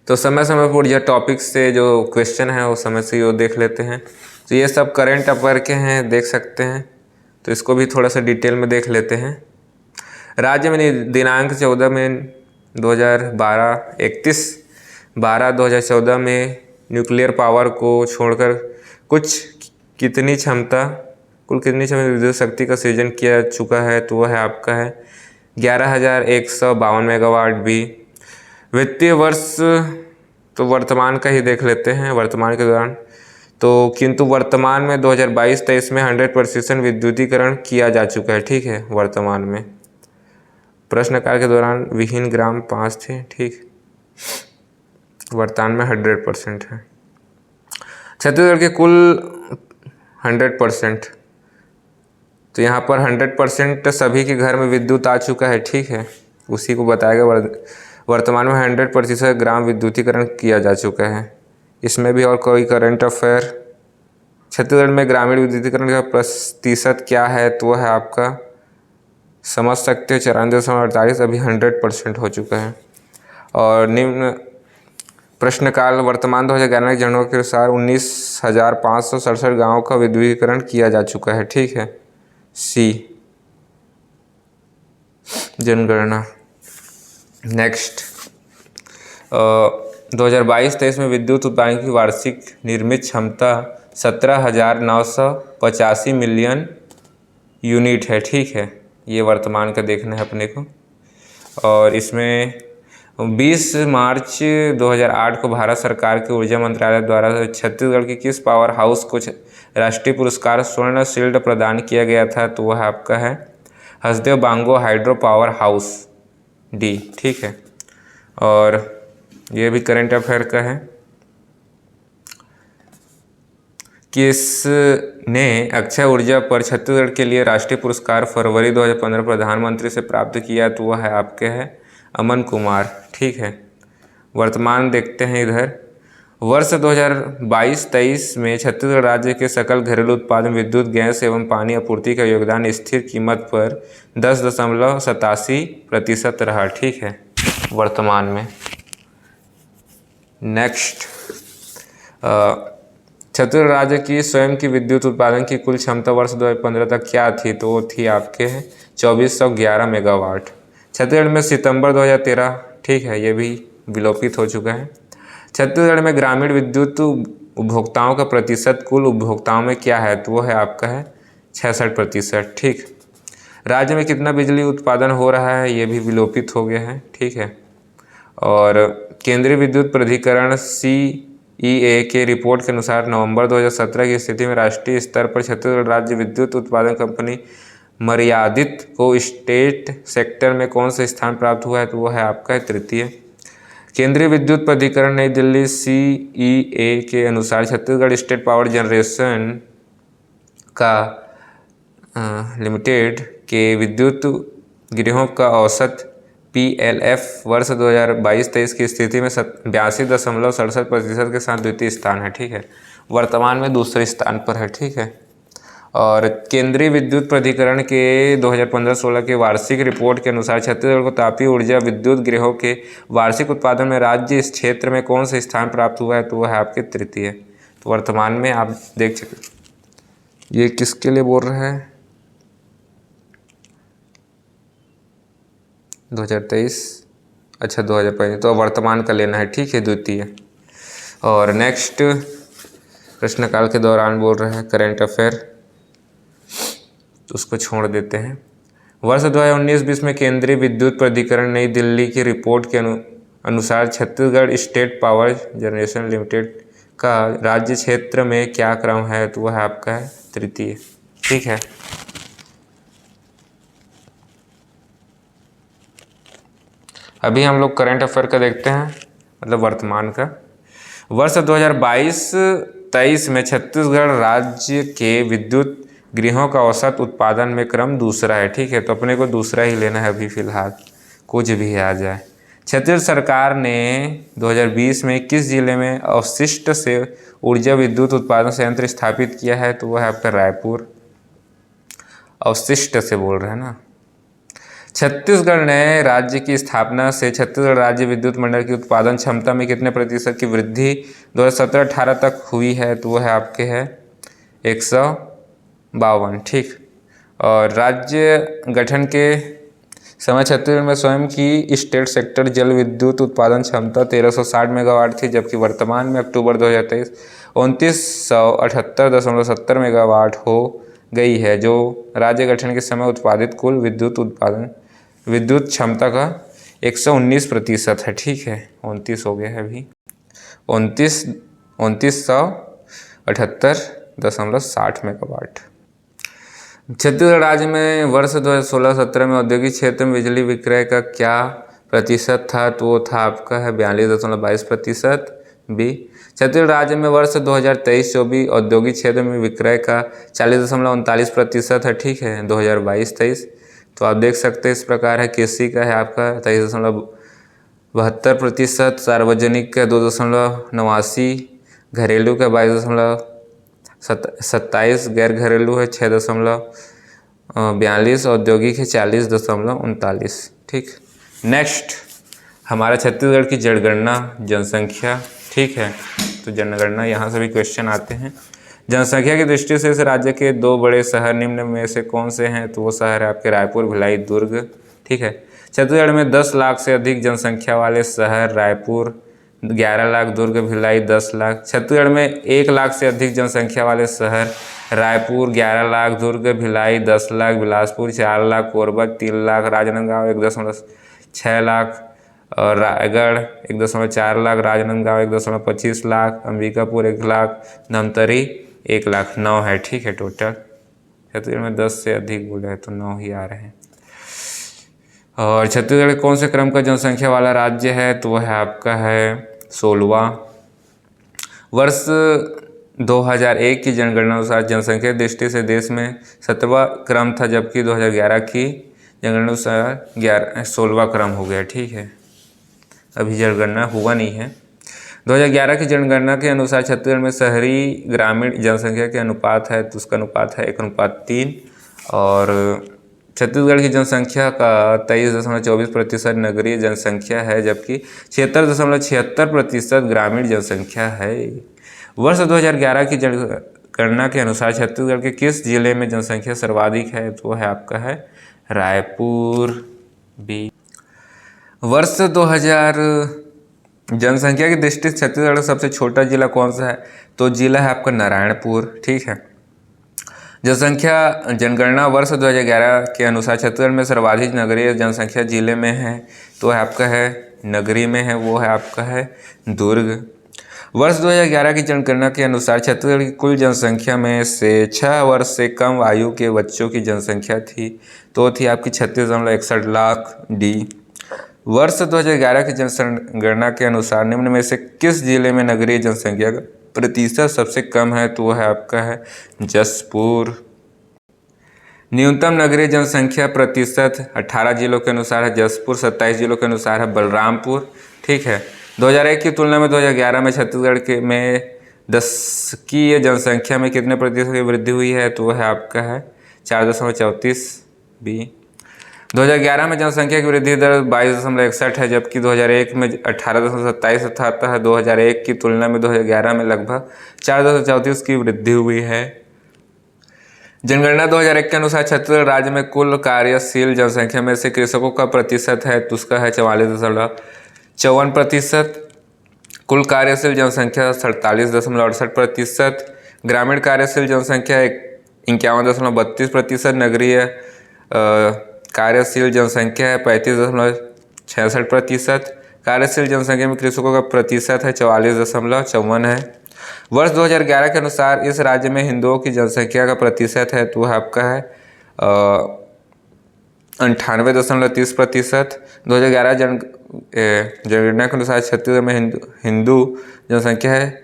तो समय समय पर ऊर्जा टॉपिक से जो क्वेश्चन है वो समय से वो देख लेते हैं। तो ये सब करंट अफेयर के हैं, देख सकते हैं, तो इसको भी थोड़ा सा डिटेल में देख लेते हैं। राज्य में दिनांक 14 में 2014 में न्यूक्लियर पावर को छोड़कर कुल कितनी क्षमता विद्युत शक्ति का सृजन किया चुका है? तो वह है आपका है 11,152 मेगावाट। भी वित्तीय वर्ष तो वर्तमान का ही देख लेते हैं, वर्तमान के दौरान तो किंतु वर्तमान में 2022-23 में 100% विद्युतीकरण किया जा चुका है, ठीक है। वर्तमान में प्रश्नकाल के दौरान विहीन ग्राम 5 थे, ठीक। वर्तमान में 100% है। छत्तीसगढ़ के कुल 100%, तो यहाँ पर 100% सभी के घर में विद्युत आ चुका है, ठीक है, उसी को बताएगा। वर्तमान में 100% ग्राम विद्युतीकरण किया जा चुका है। इसमें भी और कोई करंट अफेयर, छत्तीसगढ़ में ग्रामीण विद्युतीकरण का प्रतिशत क्या है? तो वह है आपका समझ सकते हो 94.48, अभी 100% हो चुका है। और निम्न प्रश्नकाल वर्तमान 2011 की जनगणना के अनुसार 19,567 गाँवों का विद्युतीकरण किया जा चुका है, ठीक है। सी, जनगणना। नेक्स्ट, 2022-23 में विद्युत उत्पादन की वार्षिक निर्मित क्षमता 17,985 मिलियन यूनिट है, ठीक है, ये वर्तमान का देखना है अपने को। और इसमें 20 मार्च 2008 को भारत सरकार के ऊर्जा मंत्रालय द्वारा छत्तीसगढ़ के किस पावर हाउस को राष्ट्रीय पुरस्कार स्वर्ण शील्ड प्रदान किया गया था? तो वह आपका है Hasdeo Bango hydro power house, D, ठीक है। और ये भी करंट अफेयर का है, किसने अक्षय ऊर्जा पर छत्तीसगढ़ के लिए राष्ट्रीय पुरस्कार फरवरी 2015 प्रधानमंत्री से प्राप्त किया? तो वह है आपके है अमन कुमार, ठीक है। वर्तमान देखते हैं इधर, वर्ष 2022-23 में छत्तीसगढ़ राज्य के सकल घरेलू उत्पादन विद्युत, गैस एवं पानी आपूर्ति का योगदान स्थिर कीमत पर 10.87% रहा, ठीक है, वर्तमान में। नेक्स्ट, छत्तीसगढ़ राज्य की स्वयं की विद्युत उत्पादन की कुल क्षमता वर्ष 2015 तक क्या थी? तो वो थी आपके 2411 मेगावाट। छत्तीसगढ़ में सितंबर 2013, ठीक है, ये भी विलोपित हो चुका है। छत्तीसगढ़ में ग्रामीण विद्युत उपभोक्ताओं का प्रतिशत कुल उपभोक्ताओं में क्या है? तो वो है आपका है 66%, ठीक। राज्य में कितना बिजली उत्पादन हो रहा है? ये भी विलोपित हो गया है, ठीक है। और केंद्रीय विद्युत प्राधिकरण CEA के रिपोर्ट के अनुसार नवंबर 2017 की स्थिति में राष्ट्रीय स्तर पर छत्तीसगढ़ राज्य विद्युत उत्पादन कंपनी मर्यादित को स्टेट सेक्टर में कौन सा स्थान प्राप्त हुआ है? तो वो है आपका तृतीय। केंद्रीय विद्युत प्राधिकरण नई दिल्ली CEA के अनुसार छत्तीसगढ़ स्टेट पावर जनरेशन का लिमिटेड के विद्युत गृहों का औसत PLF वर्ष 2022-23 की स्थिति में 82.67% के साथ द्वितीय स्थान है, ठीक है। वर्तमान में दूसरे स्थान पर है, ठीक है। और केंद्रीय विद्युत प्राधिकरण के 2015-16 के वार्षिक रिपोर्ट के अनुसार छत्तीसगढ़ को तापीय ऊर्जा विद्युत गृहों के वार्षिक उत्पादन में राज्य इस क्षेत्र में कौन सा स्थान प्राप्त हुआ है? तो वह है आपके तृतीय। तो वर्तमान में आप देख सकते, ये किसके लिए बोल रहा है? 2023, अच्छा 2025, तो वर्तमान का लेना है, ठीक है, द्वितीय। और नेक्स्ट प्रश्नकाल के दौरान बोल रहे हैं करेंट अफेयर, तो उसको छोड़ देते हैं। वर्ष 2019-20 में केंद्रीय विद्युत प्राधिकरण नई दिल्ली की रिपोर्ट के अनुसार Chhattisgarh state power generation limited का राज्य क्षेत्र में क्या क्रम है, तो वह आपका है तृतीय, ठीक है। अभी हम लोग करंट अफेयर का देखते हैं, मतलब वर्तमान का। वर्ष 2022-23 में छत्तीसगढ़ राज्य के विद्युत गृहों का औसत उत्पादन में क्रम दूसरा है, ठीक है, तो अपने को दूसरा ही लेना है अभी फिलहाल, कुछ भी आ जाए। छत्तीसगढ़ सरकार ने 2020 में किस जिले में अवशिष्ट से ऊर्जा विद्युत उत्पादन संयंत्र स्थापित किया है, तो वह है आपका रायपुर। अवशिष्ट से बोल रहे हैं ना। छत्तीसगढ़ ने राज्य की स्थापना से छत्तीसगढ़ राज्य विद्युत मंडल की उत्पादन क्षमता में कितने प्रतिशत की वृद्धि 2017-18 तक हुई है, तो वह है आपके है 152, ठीक। और राज्य गठन के समय छत्तीसगढ़ में स्वयं की स्टेट सेक्टर जल विद्युत उत्पादन क्षमता 1360 मेगावाट थी, जबकि वर्तमान में अक्टूबर 2023 2978.70 मेगावाट हो गई है, जो राज्य गठन के समय उत्पादित कुल विद्युत क्षमता का 119% है, ठीक है। 29 हो गया है अभी, 2978.60 मेगावाट। छत्तीसगढ़ राज्य में वर्ष 2016-17 में औद्योगिक क्षेत्र में बिजली विक्रय का क्या प्रतिशत था, तो वो था आपका है 42.22%। बी, छत्तीसगढ़ राज्य में वर्ष 2023-24 औद्योगिक क्षेत्र में विक्रय का 40.39% है, ठीक है। 2022-23 तो आप देख सकते हैं इस प्रकार है। कृषि का है आपका 23.72%, सार्वजनिक का 2.89, घरेलू का 22.27, गैर घरेलू है 6.42, औद्योगिक है 40.39, ठीक। नेक्स्ट हमारा छत्तीसगढ़ की जनगणना जनसंख्या, ठीक है। तो जनगणना यहाँ से भी क्वेश्चन आते हैं। जनसंख्या की दृष्टि से इस राज्य के दो बड़े शहर निम्न में से कौन से हैं, तो वो शहर है आपके रायपुर, भिलाई, दुर्ग, ठीक है। छत्तीसगढ़ में 10 लाख से अधिक जनसंख्या वाले शहर रायपुर 11 लाख, दुर्ग भिलाई 10 लाख। छत्तीसगढ़ में 1 लाख से अधिक जनसंख्या वाले शहर रायपुर 11 लाख, दुर्ग भिलाई 10 लाख, बिलासपुर 4 लाख, कोरबा 3 लाख, राजनांदगांव 1.6 लाख, और रायगढ़ 1.4 लाख, राजनांदगांव 1.25 लाख, अंबिकापुर 1 लाख, धमतरी 1 लाख। 9 है, ठीक है टोटल। छत्तीसगढ़ में 10 से अधिक बोले हैं तो 9 ही आ रहे हैं। और छत्तीसगढ़ कौन से क्रम का जनसंख्या वाला राज्य है, तो वह है आपका है 16वां। वर्ष 2001 की जनगणना अनुसार जनसंख्या की दृष्टि से देश में 17वां क्रम था, जबकि 2011 की जनगणना अनुसार 16वां क्रम हो गया, ठीक है। अभी जनगणना हुआ नहीं है। 2011 की जनगणना के अनुसार छत्तीसगढ़ में शहरी ग्रामीण जनसंख्या के अनुपात है, तो उसका अनुपात है 1:3। और छत्तीसगढ़ की जनसंख्या का 23.24% नगरीय जनसंख्या है, जबकि 76.76% ग्रामीण जनसंख्या है। वर्ष 2011 की जनगणना के अनुसार छत्तीसगढ़ के किस जिले में जनसंख्या सर्वाधिक है, तो है आपका है रायपुर। बी, वर्ष 2000 जनसंख्या की दृष्टि से छत्तीसगढ़ का सबसे छोटा जिला कौन सा है, तो जिला है आपका नारायणपुर, ठीक है। जनसंख्या जनगणना वर्ष 2011 के अनुसार छत्तीसगढ़ में सर्वाधिक नगरीय जनसंख्या जिले में है, तो है आपका है नगरी में है, वो है आपका है दुर्ग। वर्ष 2011 की जनगणना के अनुसार छत्तीसगढ़ की कुल जनसंख्या में से 6 वर्ष से कम आयु के बच्चों की जनसंख्या थी, तो थी आपकी 36.61 लाख। डी, वर्ष 2011 की जनगणना के अनुसार निम्न में से किस जिले में नगरीय जनसंख्या का प्रतिशत सबसे कम है, तो वह है आपका है जशपुर। न्यूनतम नगरीय जनसंख्या प्रतिशत 18 जिलों के अनुसार है जशपुर, 27 जिलों के अनुसार है बलरामपुर, ठीक है। 2001 की तुलना में 2011 में छत्तीसगढ़ के में 10 की जनसंख्या में कितने प्रतिशत की वृद्धि हुई है, तो वह है आपका है 4.34। बी, 2011 में जनसंख्या की वृद्धि दर 22.61 है, जबकि 2001 में 18.27 था है। 2001 की तुलना में 2011 में लगभग 4.34 की वृद्धि हुई है। जनगणना 2001 के अनुसार छत्तीसगढ़ राज्य में कुल कार्यशील जनसंख्या में से कृषकों का प्रतिशत है तो उसका है 44.54%। कुल कार्यशील जनसंख्या 47.68%। ग्रामीण कार्यशील जनसंख्या 51.32%। नगरीय कार्यशील जनसंख्या है 35.66%। कार्यशील जनसंख्या में कृषकों का प्रतिशत है 44.54 है। वर्ष 2011 के अनुसार इस राज्य में हिंदुओं की जनसंख्या का प्रतिशत है तो वह आपका है 98.30%। 2011 जनगणना के अनुसार छत्तीसगढ़ में हिंदू जनसंख्या है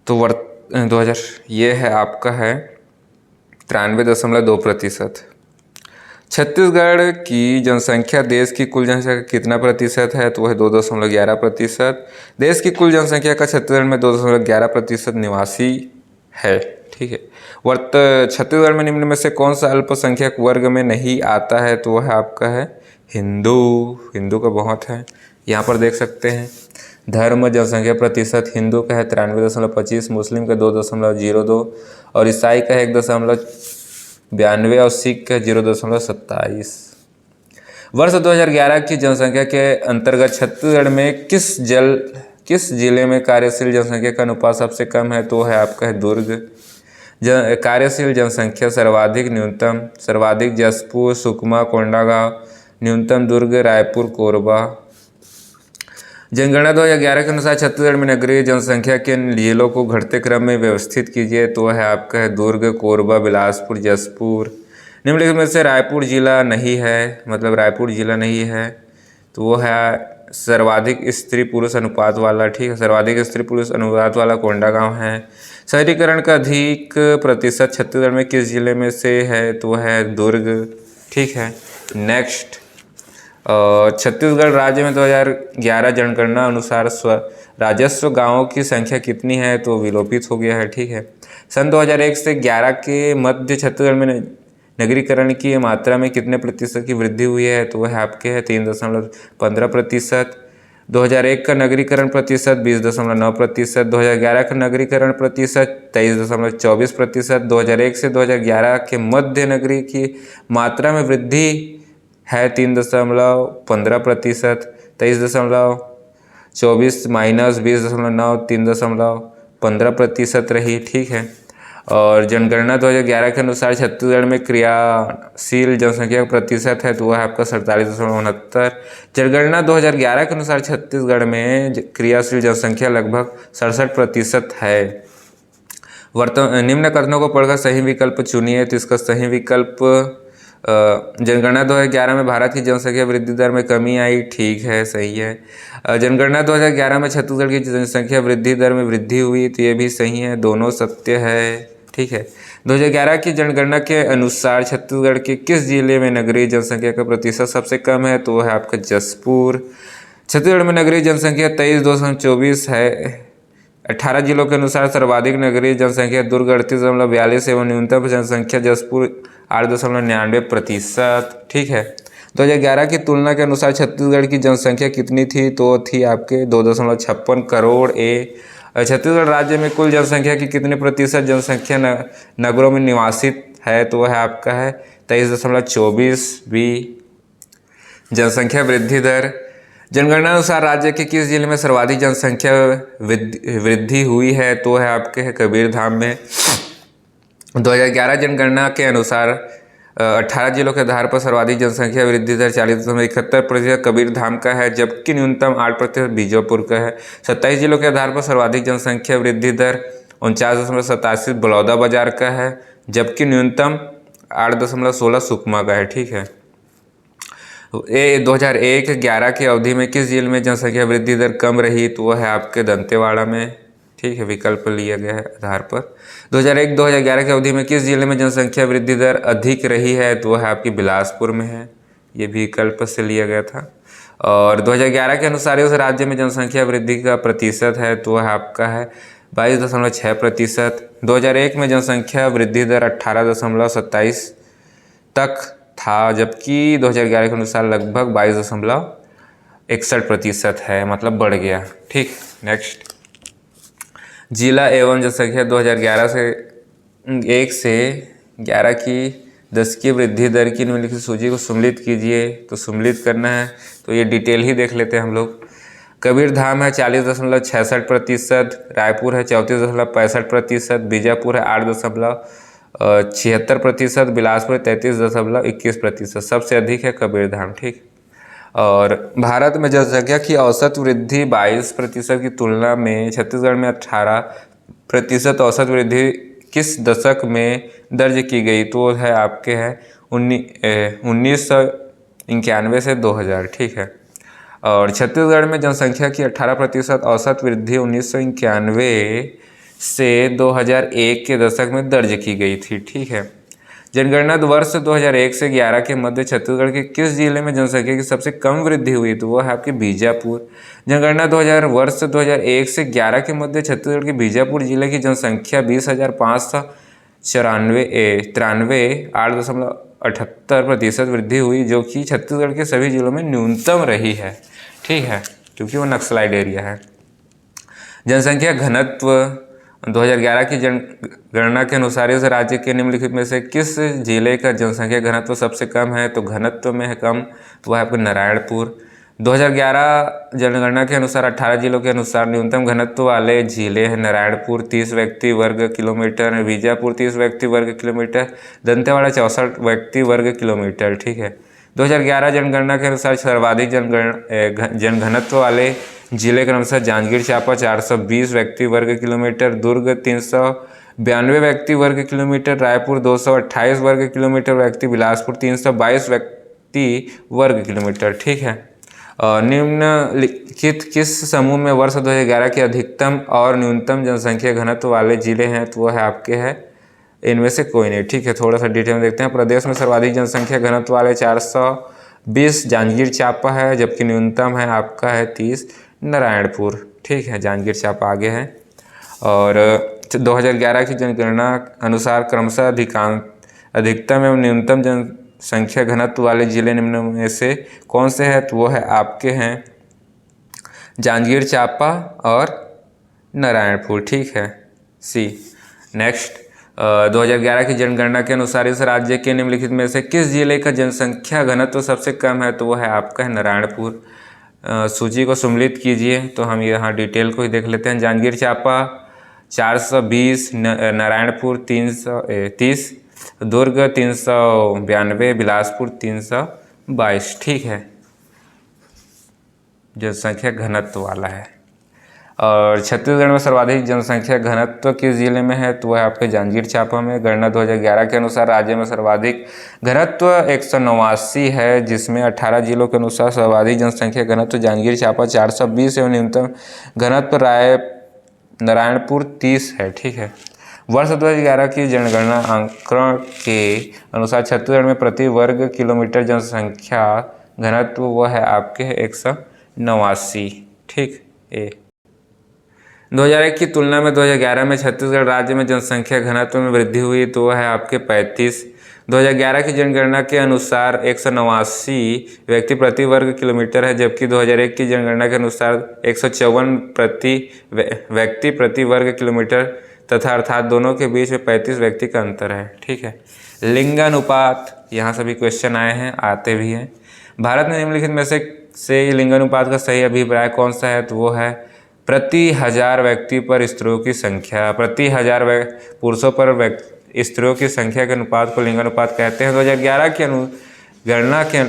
तो 2000 ये है आपका है 93.2%। छत्तीसगढ़ की जनसंख्या देश की कुल जनसंख्या का कितना प्रतिशत है तो वह 2.11%। देश की कुल जनसंख्या का छत्तीसगढ़ में 2.11% निवासी है। ठीक है। छत्तीसगढ़ में निम्न में से कौन सा अल्पसंख्यक वर्ग में नहीं आता है तो वह आपका है हिंदू का बहुत है, यहाँ पर देख सकते हैं। धर्म जनसंख्या प्रतिशत हिंदू का है 93.25, मुस्लिम का 2.02 और ईसाई का 1.92 और सिख का 0.27। वर्ष 2011 की जनसंख्या के अंतर्गत छत्तीसगढ़ में किस जिले में कार्यशील जनसंख्या का अनुपात सबसे कम है तो है आपका है दुर्ग। कार्यशील जनसंख्या सर्वाधिक जशपुर, सुकमा, कोंडागांव, न्यूनतम दुर्ग, रायपुर, कोरबा। जनगणना 2011 के अनुसार छत्तीसगढ़ में नगरीय जनसंख्या के जिलों को घटते क्रम में व्यवस्थित कीजिए तो है आपका है दुर्ग, कोरबा, बिलासपुर, जशपुर। निम्नलिखित में से रायपुर जिला नहीं है तो वो है सर्वाधिक स्त्री पुरुष अनुपात वाला। ठीक है, सर्वाधिक स्त्री पुरुष अनुपात वाला कोंडागांव है। शहरीकरण का अधिक प्रतिशत छत्तीसगढ़ में किस जिले में से है तो वह है दुर्ग। ठीक है, नेक्स्ट छत्तीसगढ़ राज्य में 2011 जनगणना अनुसार राजस्व गांवों की संख्या कितनी है तो विलोपित हो गया है। ठीक है, सन 2001 से 11 के मध्य छत्तीसगढ़ में नगरीकरण की मात्रा में कितने प्रतिशत की वृद्धि हुई है तो वह आपके है 3.15%। 2001 का नगरीकरण प्रतिशत 20.9%। 2011 का नगरीकरण प्रतिशत 23.24%। 2001 से 2011 के मध्य नगरी की मात्रा में वृद्धि है 3.15%। 23.24 माइनस 20.9 3.15% रही। ठीक है, और जनगणना 2011 के अनुसार छत्तीसगढ़ में क्रियाशील जनसंख्या का प्रतिशत है तो वह आपका 47.69। जनगणना 2011 के अनुसार छत्तीसगढ़ में क्रियाशील जनसंख्या लगभग 67% है। निम्न कथनों को पढ़कर सही विकल्प चुनिए तो इसका सही विकल्प जनगणना 2011 में भारत की जनसंख्या वृद्धि दर में कमी आई। ठीक है, सही है। जनगणना 2011 में छत्तीसगढ़ की जनसंख्या वृद्धि दर में वृद्धि हुई तो ये भी सही है, दोनों सत्य है। ठीक है, 2011 की जनगणना के अनुसार छत्तीसगढ़ के किस जिले में नगरीय जनसंख्या का प्रतिशत सबसे कम है तो वह है आपका जशपुर। छत्तीसगढ़ में नगरीय जनसंख्या 23.24 है। 18 जिलों के अनुसार सर्वाधिक नगरीय जनसंख्या दुर्ग 38.42 एवं न्यूनतम जनसंख्या जशपुर 8.99%। ठीक है, 2011 की तुलना के अनुसार छत्तीसगढ़ की जनसंख्या कितनी थी तो थी आपके 2.56 करोड़। छत्तीसगढ़ राज्य में कुल जनसंख्या की कितने प्रतिशत जनसंख्या नगरों में निवासित है तो वह आपका है 23.24। जनसंख्या वृद्धि दर जनगणना अनुसार राज्य के किस जिले में सर्वाधिक जनसंख्या वृद्धि हुई है तो है आपके है कबीरधाम में। 2011 जनगणना के अनुसार 18 जिलों के आधार पर सर्वाधिक जनसंख्या वृद्धि दर 40.71% कबीरधाम का है, जबकि न्यूनतम 8% बीजापुर का है। 27 जिलों के आधार पर सर्वाधिक जनसंख्या वृद्धि दर 49.87 बलौदाबाजार का है, जबकि न्यूनतम 8.16 सुकमा का है। ठीक है, 2001-11 की अवधि में किस जिले में जनसंख्या वृद्धि दर कम रही तो वह है आपके दंतेवाड़ा में। ठीक है, विकल्प लिया गया है आधार पर। 2001-2011 की अवधि में किस जिले में जनसंख्या वृद्धि दर अधिक रही है तो वह आपकी बिलासपुर में है, ये भी विकल्प से लिया गया था। और 2011 के अनुसार उस राज्य में जनसंख्या वृद्धि का प्रतिशत है तो वह आपका है 22.6%। 2001 में जनसंख्या वृद्धि दर 18.27 तक था, जबकि 2011 के अनुसार लगभग 22.61% है, मतलब बढ़ गया। ठीक, नेक्स्ट जिला एवं जनसंख्या 2011 से 1 से 11 की 10 की वृद्धि दर की निम्नलिखित सूची को सम्मिलित कीजिए। तो सम्मिलित करना है तो ये डिटेल ही देख लेते हैं हम लोग। कबीरधाम है 40.66%, रायपुर है 34.65%, बीजापुर है 8.76%, बिलासपुर 33.21%। सबसे अधिक है कबीरधाम। ठीक। और भारत में जनसंख्या की औसत वृद्धि 22% की तुलना में छत्तीसगढ़ में 18% औसत वृद्धि किस दशक में दर्ज की गई? तो है आपके है 1991 से 2000। ठीक है। और छत्तीसगढ़ में जनसंख्या की 18% औसत वृद्धि 1991 से 2001 के दशक में दर्ज की गई थी। ठीक है। जनगणना वर्ष 2001 से 11 के मध्य छत्तीसगढ़ के किस जिले में जनसंख्या की सबसे कम वृद्धि हुई? तो वो है आपके बीजापुर। जनगणना वर्ष 2001 से 11 के मध्य छत्तीसगढ़ के बीजापुर जिले की जनसंख्या 20,593 8.78% वृद्धि हुई, जो कि छत्तीसगढ़ के सभी जिलों में न्यूनतम रही है। ठीक है, क्योंकि वो नक्सलाइड एरिया है। जनसंख्या घनत्व 2011 की जनगणना के अनुसार इस राज्य के निम्नलिखित में से किस जिले का जनसंख्या घनत्व सबसे कम है? तो घनत्व में है कम, तो वह है आपका नारायणपुर। 2011 जनगणना के अनुसार 18 जिलों के अनुसार न्यूनतम घनत्व वाले जिले हैं नारायणपुर 30 व्यक्ति वर्ग किलोमीटर, बीजापुर 30 व्यक्ति वर्ग किलोमीटर, दंतेवाड़ा 64 व्यक्ति वर्ग किलोमीटर। ठीक है। 2011 जनगणना के अनुसार सर्वाधिक जनघनत्व वाले जिले के अनुसार जांजगीर चांपा 420 व्यक्ति वर्ग किलोमीटर, दुर्ग 392 व्यक्ति वर्ग किलोमीटर, रायपुर 228 वर्ग किलोमीटर व्यक्ति, बिलासपुर 322 व्यक्ति वर्ग किलोमीटर। ठीक है। निम्नलिखित किस समूह में वर्ष 2011 के अधिकतम और न्यूनतम जनसंख्या घनत्व वाले जिले हैं? तो वो है आपके है इनमें से कोई नहीं। ठीक है। थोड़ा सा डिटेल में देखते हैं। प्रदेश में सर्वाधिक जनसंख्या घनत्व वाले 420 जांजगीर चांपा है, जबकि न्यूनतम है आपका है 30 नारायणपुर। ठीक है, जांजगीर चांपा आगे है। और 2011 की जनगणना अनुसार क्रमशः अधिकतम एवं न्यूनतम जनसंख्या घनत्व वाले जिले निम्न में से कौन से हैं? तो वो है आपके हैं जांजगीर चांपा और नारायणपुर। ठीक है, सी। नेक्स्ट, 2011 की जनगणना के अनुसार इस राज्य के निम्नलिखित में से किस जिले का जनसंख्या घनत्व सबसे कम है? तो वो है आपका है नारायणपुर। सूची को सम्मिलित कीजिए। तो हम यहाँ डिटेल को ही देख लेते हैं। जांजगीर चांपा 420, नारायणपुर 330, दुर्ग 392, बिलासपुर 322। ठीक है, जनसंख्या घनत्व वाला है। और छत्तीसगढ़ में सर्वाधिक जनसंख्या घनत्व किस जिले में है? तो वह आपके जांजगीर चांपा में। गणना 2011 के अनुसार राज्य में सर्वाधिक घनत्व 189 है, जिसमें 18 जिलों के अनुसार सर्वाधिक जनसंख्या घनत्व जांजगीर चांपा 420 एवं न्यूनतम घनत्व नारायणपुर 30 है। ठीक है। वर्ष 2011 की जनगणना आंकड़ों के अनुसार छत्तीसगढ़ में प्रति वर्ग किलोमीटर जनसंख्या घनत्व वो है आपके 189। ठीक। 2001 की तुलना में 2011 में छत्तीसगढ़ राज्य में जनसंख्या घनत्व में वृद्धि हुई, तो वह है आपके 35। 2011 की जनगणना के अनुसार 189 व्यक्ति प्रति वर्ग किलोमीटर है, जबकि 2001 की जनगणना के अनुसार 154 व्यक्ति प्रति वर्ग किलोमीटर तथा अर्थात दोनों के बीच में 35 व्यक्ति का अंतर है। ठीक है। लिंगानुपात, यहाँ सभी क्वेश्चन आए हैं, आते भी हैं। भारत में निम्नलिखित में से लिंगानुपात का सही अभिप्राय कौन सा है? तो वो है प्रति 1000 व्यक्ति पर स्त्रियों की संख्या। प्रति 1000 पुरुषों पर स्त्रियों की संख्या के अनुपात को लिंगानुपात कहते हैं। 2011 की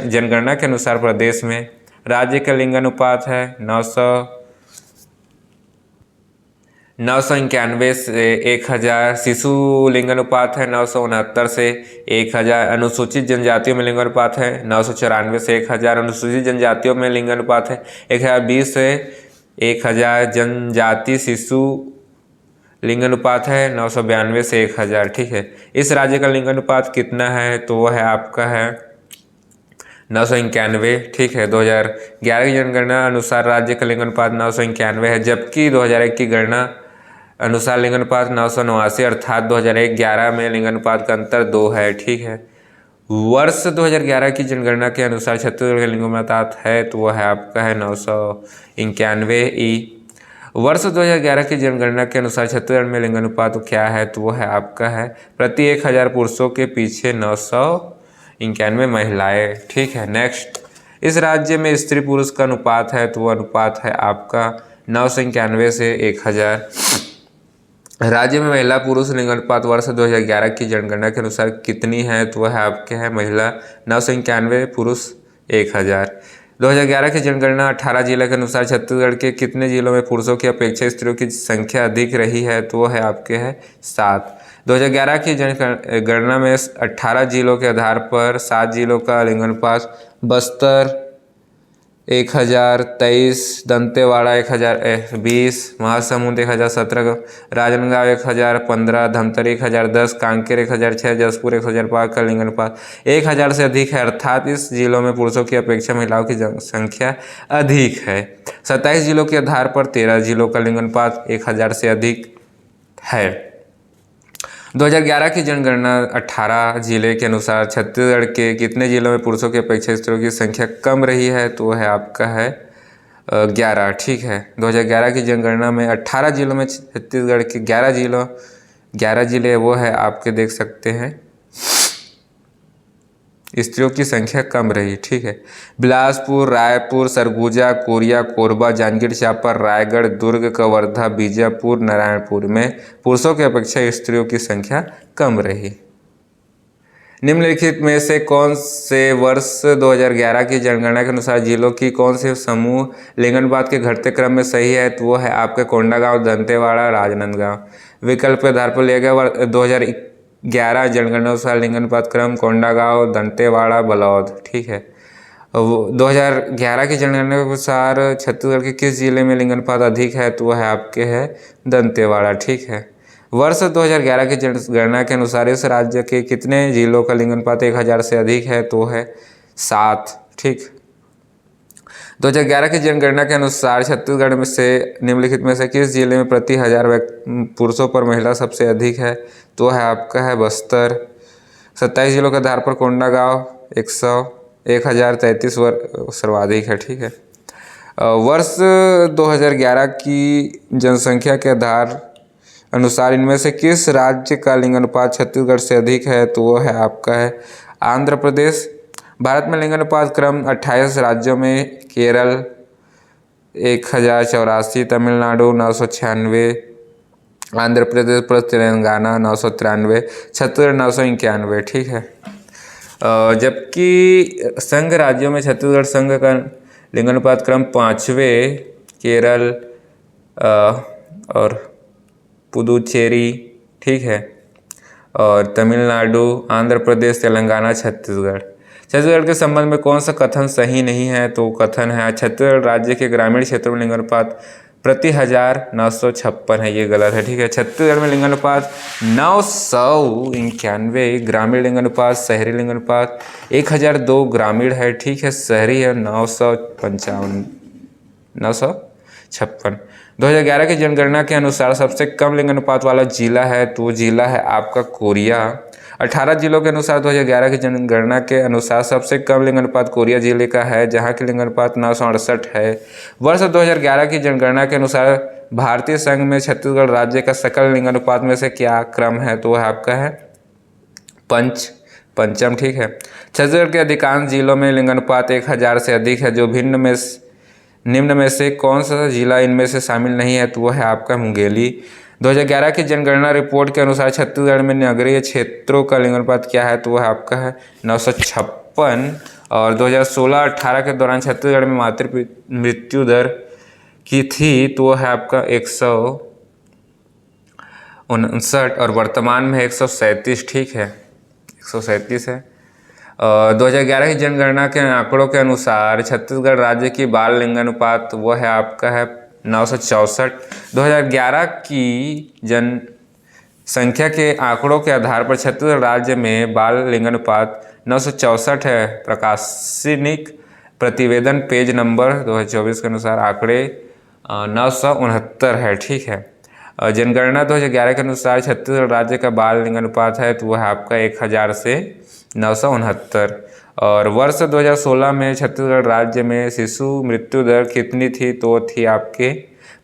जनगणना के अनुसार प्रदेश में राज्य का लिंगानुपात है 991 से 1000। शिशु लिंगानुपात है 969 से 1000। अनुसूचित जनजातियों में लिंगानुपात है 994 से 1000। अनुसूचित जनजातियों में लिंगानुपात है 1020 से 1000। जनजाति शिशु लिंगानुपात है 992 से 1000। ठीक है। इस राज्य का लिंगानुपात कितना है? तो वह है आपका है 991। ठीक है। 2011 की जनगणना अनुसार राज्य का लिंगानुपात 991 है, जबकि 2001 की गणना अनुसार लिंगानुपात 989, अर्थात 2011 में लिंगानुपात का अंतर 2 है। ठीक है। वर्ष 2011 की जनगणना के अनुसार छत्तीसगढ़ का लिंगानुपात है, तो वह है आपका है 991 ई। वर्ष 2011 की जनगणना के अनुसार छत्तीसगढ़ में लिंगानुपात क्या है, तो वो है आपका है प्रति 1000 पुरुषों के पीछे 991 महिलाएं। ठीक है। नेक्स्ट, इस राज्य में स्त्री पुरुष का अनुपात है, तो वो अनुपात है आपका 991 से 1000। राज्य में महिला पुरुष लिंगानुपात वर्ष 2011 की जनगणना के अनुसार कितनी है, तो वह आपके है महिला 991 पुरुष 1000। 2011 की जनगणना 18 जिले के अनुसार छत्तीसगढ़ के कितने जिलों में पुरुषों की अपेक्षा स्त्रियों की संख्या अधिक रही है, तो वह है आपके है 7। 2011 की जनगणना में 18 जिलों के आधार पर 7 जिलों का लिंगानुपात बस्तर 1023, दंतेवाड़ा 1020, महासमुंद 1017, राजनांदगांव 1015, धमतरी 1010, कांकेर 1006, जशपुर 1005 का लिंगानुपात 1000 से अधिक है, अर्थात इस जिलों में पुरुषों की अपेक्षा महिलाओं की संख्या अधिक है। 27 जिलों के आधार पर 13 जिलों का लिंगानुपात 1000 से अधिक है। 2011 की जनगणना 18 जिले के अनुसार छत्तीसगढ़ के कितने जिलों में पुरुषों की अपेक्षा स्त्रियों की संख्या कम रही है, तो वह है आपका है 11। ठीक है। 2011 की जनगणना में 18 जिलों में छत्तीसगढ़ के 11 जिले वो है आपके देख सकते हैं स्त्रियों की संख्या कम रही। ठीक है। बिलासपुर, रायपुर, सरगुजा, कोरिया, कोरबा, जांजगीर चांपा, रायगढ़, दुर्ग, कवर्धा, बीजापुर, नारायणपुर में पुरुषों की अपेक्षा स्त्रियों की संख्या कम रही। निम्नलिखित में से कौन से वर्ष 2011 की जनगणना के अनुसार जिलों की कौन से समूह लिंगानुपात के घटते क्रम में सही है, तो वो है आपके कोंडागांव, दंतेवाड़ा, राजनांदगांव। विकल्प के आधार पर लिया गया 2011 जनगणना अनुसार लिंगानुपात क्रम कोंडागांव, दंतेवाड़ा, बलौद। ठीक है। 2011 की जनगणना के अनुसार छत्तीसगढ़ के किस जिले में लिंगानुपात अधिक है, तो वह है आपके है दंतेवाड़ा। ठीक है। वर्ष 2011 की जनगणना के अनुसार इस राज्य के कितने जिलों का लिंगानुपात 1000 से अधिक है, तो है 7। ठीक। 2011 की जनगणना के अनुसार छत्तीसगढ़ में से निम्नलिखित में से किस जिले में प्रति 1000 पुरुषों पर महिला सबसे अधिक है, तो है आपका है बस्तर। 27 जिलों के आधार पर कोंडागांव 1033 सर्वाधिक है। ठीक है। वर्ष 2011 की जनसंख्या के आधार अनुसार इनमें से किस राज्य का लिंगानुपात छत्तीसगढ़ से अधिक है, तो वो है आपका है आंध्र प्रदेश। भारत में लिंगानुपात क्रम 28 राज्यों में केरल 1084, तमिलनाडु 996, आंध्र प्रदेश प्लस तेलंगाना 993, छत्तीसगढ़ 991। ठीक है। जबकि संघ राज्यों में छत्तीसगढ़ संघ का लिंगानुपात क्रम 5वें, केरल और पुदुचेरी। ठीक है। और तमिलनाडु, आंध्र प्रदेश, तेलंगाना, छत्तीसगढ़ के संबंध में कौन सा कथन सही नहीं है, तो कथन है छत्तीसगढ़ राज्य के ग्रामीण क्षेत्रों में लिंगानुपात प्रति 1000 956 है, ये गलत है। ठीक है। छत्तीसगढ़ में लिंगानुपात 991, ग्रामीण लिंगानुपात, शहरी लिंगानुपात 1002 ग्रामीण है। ठीक है। शहरी है 956। 2011 की जनगणना के अनुसार सबसे कम लिंगानुपात वाला जिला है, तो जिला है आपका कोरिया। 18 जिलों के अनुसार 2011 की जनगणना के अनुसार सबसे कम लिंगानुपात कोरिया जिले का है, जहां की लिंगानुपात 968 है। वर्ष 2011 की जनगणना के अनुसार भारतीय संघ में छत्तीसगढ़ राज्य का सकल लिंगानुपात में से क्या क्रम है, तो वह आपका है पंचम। ठीक है। छत्तीसगढ़ के अधिकांश जिलों में लिंगानुपात 1000 से अधिक है, जो निम्न में से कौन सा जिला इनमें से शामिल नहीं है, तो वह है आपका मुंगेली। 2011 की जनगणना रिपोर्ट के अनुसार छत्तीसगढ़ में नगरीय क्षेत्रों का लिंगानुपात क्या है, तो वह आपका है 956। और 2016-18 के दौरान छत्तीसगढ़ में मातृ मृत्यु दर की थी, तो वह है आपका 159 और वर्तमान में 137। ठीक है। 137 है। 2011 की जनगणना के आंकड़ों के अनुसार छत्तीसगढ़ राज्य की बाल लिंगानुपात वो है आपका है 964। 2011 की जनसंख्या के आंकड़ों के आधार पर छत्तीसगढ़ राज्य में बाल लिंगानुपात 964 है। प्रकाशनिक प्रतिवेदन पेज नंबर 2024 के अनुसार आंकड़े 969 है। ठीक है। जनगणना 2011 के अनुसार छत्तीसगढ़ राज्य का बाल लिंगानुपात है, तो वह आपका 1000 से 969। और वर्ष 2016 में छत्तीसगढ़ राज्य में शिशु मृत्यु दर कितनी थी, तो थी आपके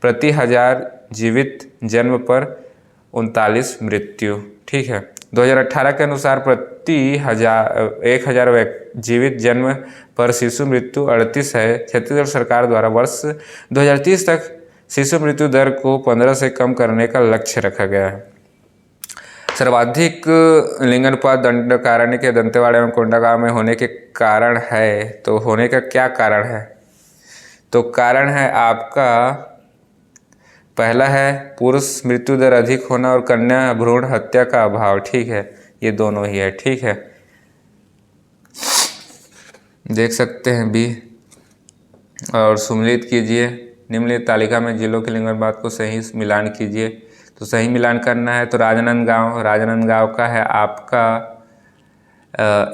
प्रति 1000 जीवित जन्म पर 39 मृत्यु। ठीक है। 2018 के अनुसार प्रति 1000 जीवित जन्म पर शिशु मृत्यु 38 है। छत्तीसगढ़ सरकार द्वारा वर्ष 2030 तक शिशु मृत्यु दर को 15 से कम करने का लक्ष्य रखा गया है। सर्वाधिक लिंगानुपात दंडकारण्य के दंतेवाड़ा एवं कोंडागांव में होने के कारण है, तो होने का क्या कारण है? तो कारण है आपका पहला है पुरुष मृत्यु दर अधिक होना और कन्या भ्रूण हत्या का अभाव। ठीक है, ये दोनों ही है। ठीक है, देख सकते हैं बी और सम्मिलित कीजिए। निम्नलिखित तालिका में जिलों के लिंगानुपात को सही मिलान कीजिए। तो सही मिलान करना है तो राजनांदगांव का है आपका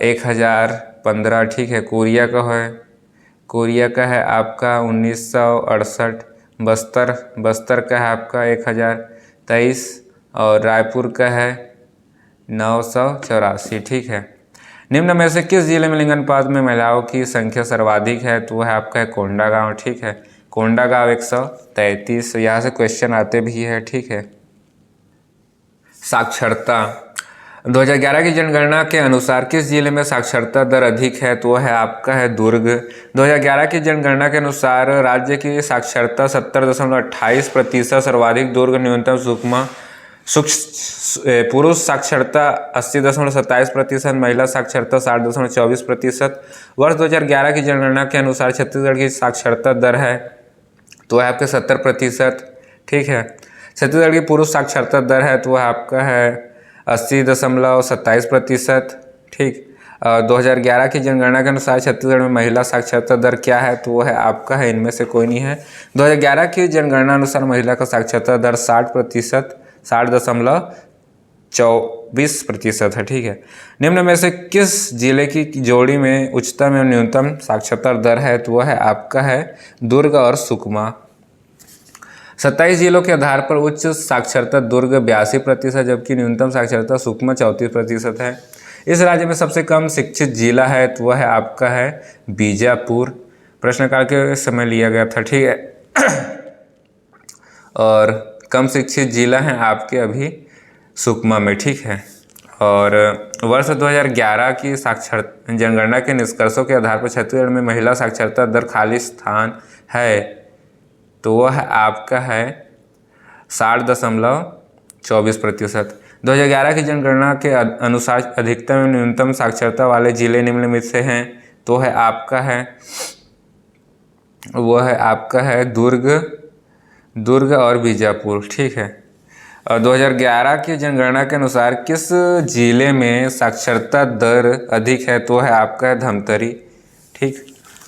1015। ठीक है। कोरिया का है आपका 1968। बस्तर का है आपका 1023 और रायपुर का है 984। ठीक है। निम्न में से किस जिले में लिंगानुपात में महिलाओं की संख्या सर्वाधिक है? तो वह आपका है कोंडागांव। ठीक है, कोंडागांव 133। यहाँ से क्वेश्चन आते भी है। ठीक है। साक्षरता 2011 की जनगणना के अनुसार किस जिले में साक्षरता दर अधिक है? तो वह है आपका है दुर्ग। 2011 की जनगणना के अनुसार राज्य की साक्षरता 70.28%, सर्वाधिक दुर्ग, न्यूनतम सुकमा, पुरुष साक्षरता 80.27%, महिला साक्षरता 60.24%। वर्ष 2011 की जनगणना के अनुसार छत्तीसगढ़ की साक्षरता दर है तो है आपके 70%। ठीक है। छत्तीसगढ़ की पुरुष साक्षरता दर है तो वह आपका है 80.27%। ठीक। 2011 की जनगणना के अनुसार छत्तीसगढ़ में महिला साक्षरता दर क्या है? तो वह है आपका है, इनमें से कोई नहीं है। 2011 की जनगणना अनुसार महिला का साक्षरता दर 60.24% है। ठीक है। निम्न में से किस जिले की जोड़ी में उच्चतम एवं न्यूनतम साक्षरता दर है? तो वह है आपका है दुर्ग और सुकमा। 27 जिलों के आधार पर उच्च साक्षरता दुर्ग 82%, जबकि न्यूनतम साक्षरता सुकमा 34% है। इस राज्य में सबसे कम शिक्षित जिला है तो वह है आपका है बीजापुर। प्रश्नकाल के समय लिया गया था। ठीक है। और कम शिक्षित जिला है आपके अभी सुकमा में। ठीक है। और वर्ष 2011 की साक्षरता जनगणना के निष्कर्षों के आधार पर छत्तीसगढ़ में महिला साक्षरता दर खाली स्थान है तो वह आपका है 60.24%। 2011 की जनगणना के अनुसार अधिकतम एवं न्यूनतम साक्षरता वाले जिले निम्नलिखित से हैं तो है आपका है वह है आपका है दुर्ग और बीजापुर। ठीक है। और 2011 की जनगणना के अनुसार किस जिले में साक्षरता दर अधिक है? तो है आपका है धमतरी। ठीक।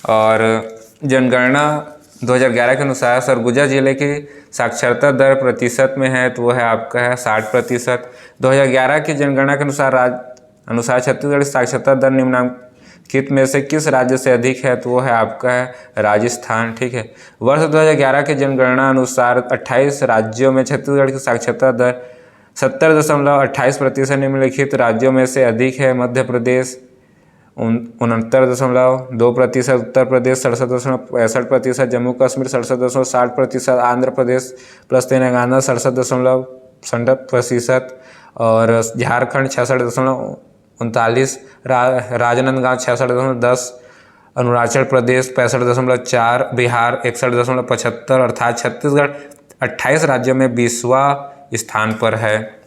और जनगणना 2011 के अनुसार सरगुजा जिले की साक्षरता दर प्रतिशत में है तो वह है आपका है 60%। 2011 की जनगणना के अनुसार छत्तीसगढ़ की साक्षरता दर निम्नलिखित में से किस राज्य से अधिक है? तो वह है आपका है राजस्थान। ठीक है। वर्ष 2011 की जनगणना अनुसार 28 राज्यों में छत्तीसगढ़ की साक्षरता दर 70.28%, निम्नलिखित राज्यों में से अधिक है मध्य प्रदेश 69.2%, उत्तर प्रदेश 67.65%, जम्मू कश्मीर 67.60%, आंध्र प्रदेश प्लस तेलंगाना 67.60% और झारखंड 66.39, राजनांदगांव 66.10, अरुणाचल प्रदेश 65.4, बिहार 61.75, अर्थात छत्तीसगढ़ 28 राज्यों में 20वां स्थान पर है।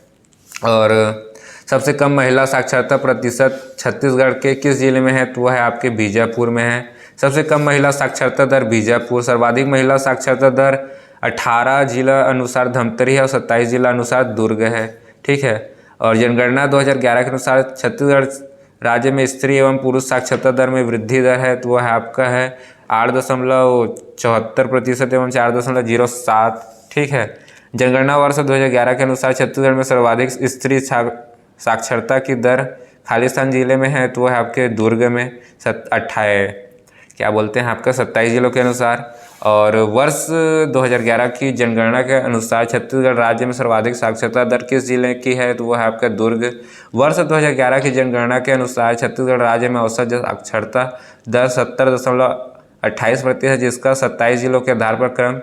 और सबसे कम महिला साक्षरता प्रतिशत छत्तीसगढ़ के किस जिले में है? तो वह है आपके बीजापुर में है। सबसे कम महिला साक्षरता दर बीजापुर, सर्वाधिक महिला साक्षरता दर 18 जिला अनुसार धमतरी है और 27 जिला अनुसार दुर्ग है। ठीक है। और जनगणना 2011 के अनुसार छत्तीसगढ़ राज्य में स्त्री एवं पुरुष साक्षरता दर में वृद्धि दर है तो वह आपका है 8.74% एवं 4.07। ठीक है। जनगणना वर्ष 2011 के अनुसार छत्तीसगढ़ में सर्वाधिक स्त्री साक्षरता की दर खालिस्तान जिले में है तो वह आपके दुर्ग में 27 जिलों के अनुसार। और वर्ष 2011 की जनगणना के अनुसार छत्तीसगढ़ राज्य में सर्वाधिक साक्षरता दर किस जिले की है? तो वह है आपका दुर्ग। वर्ष 2011 की जनगणना के अनुसार छत्तीसगढ़ राज्य में औसत साक्षरता दर 70.28% है, जिसका 27 जिलों के आधार पर क्रम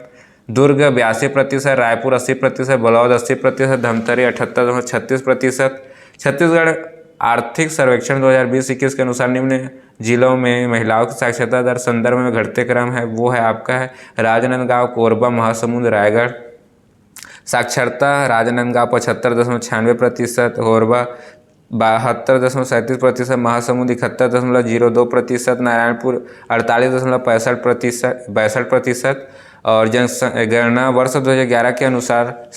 दुर्ग 82%, रायपुर 80%, बलौद 80%, धमतरी 78.36%। छत्तीसगढ़ आर्थिक सर्वेक्षण 2020-21 के अनुसार निम्न जिलों में महिलाओं की साक्षरता दर संदर्भ में घटते क्रम है, वो है आपका है राजनांदगांव, कोरबा, महासमुंद, रायगढ़। साक्षरता राजनांदगांव 75.96%, कोरबा 72.37%, महासमुंद 71.02%, नारायणपुर 48.62% और जनगणना वर्ष 2011 के अनुसार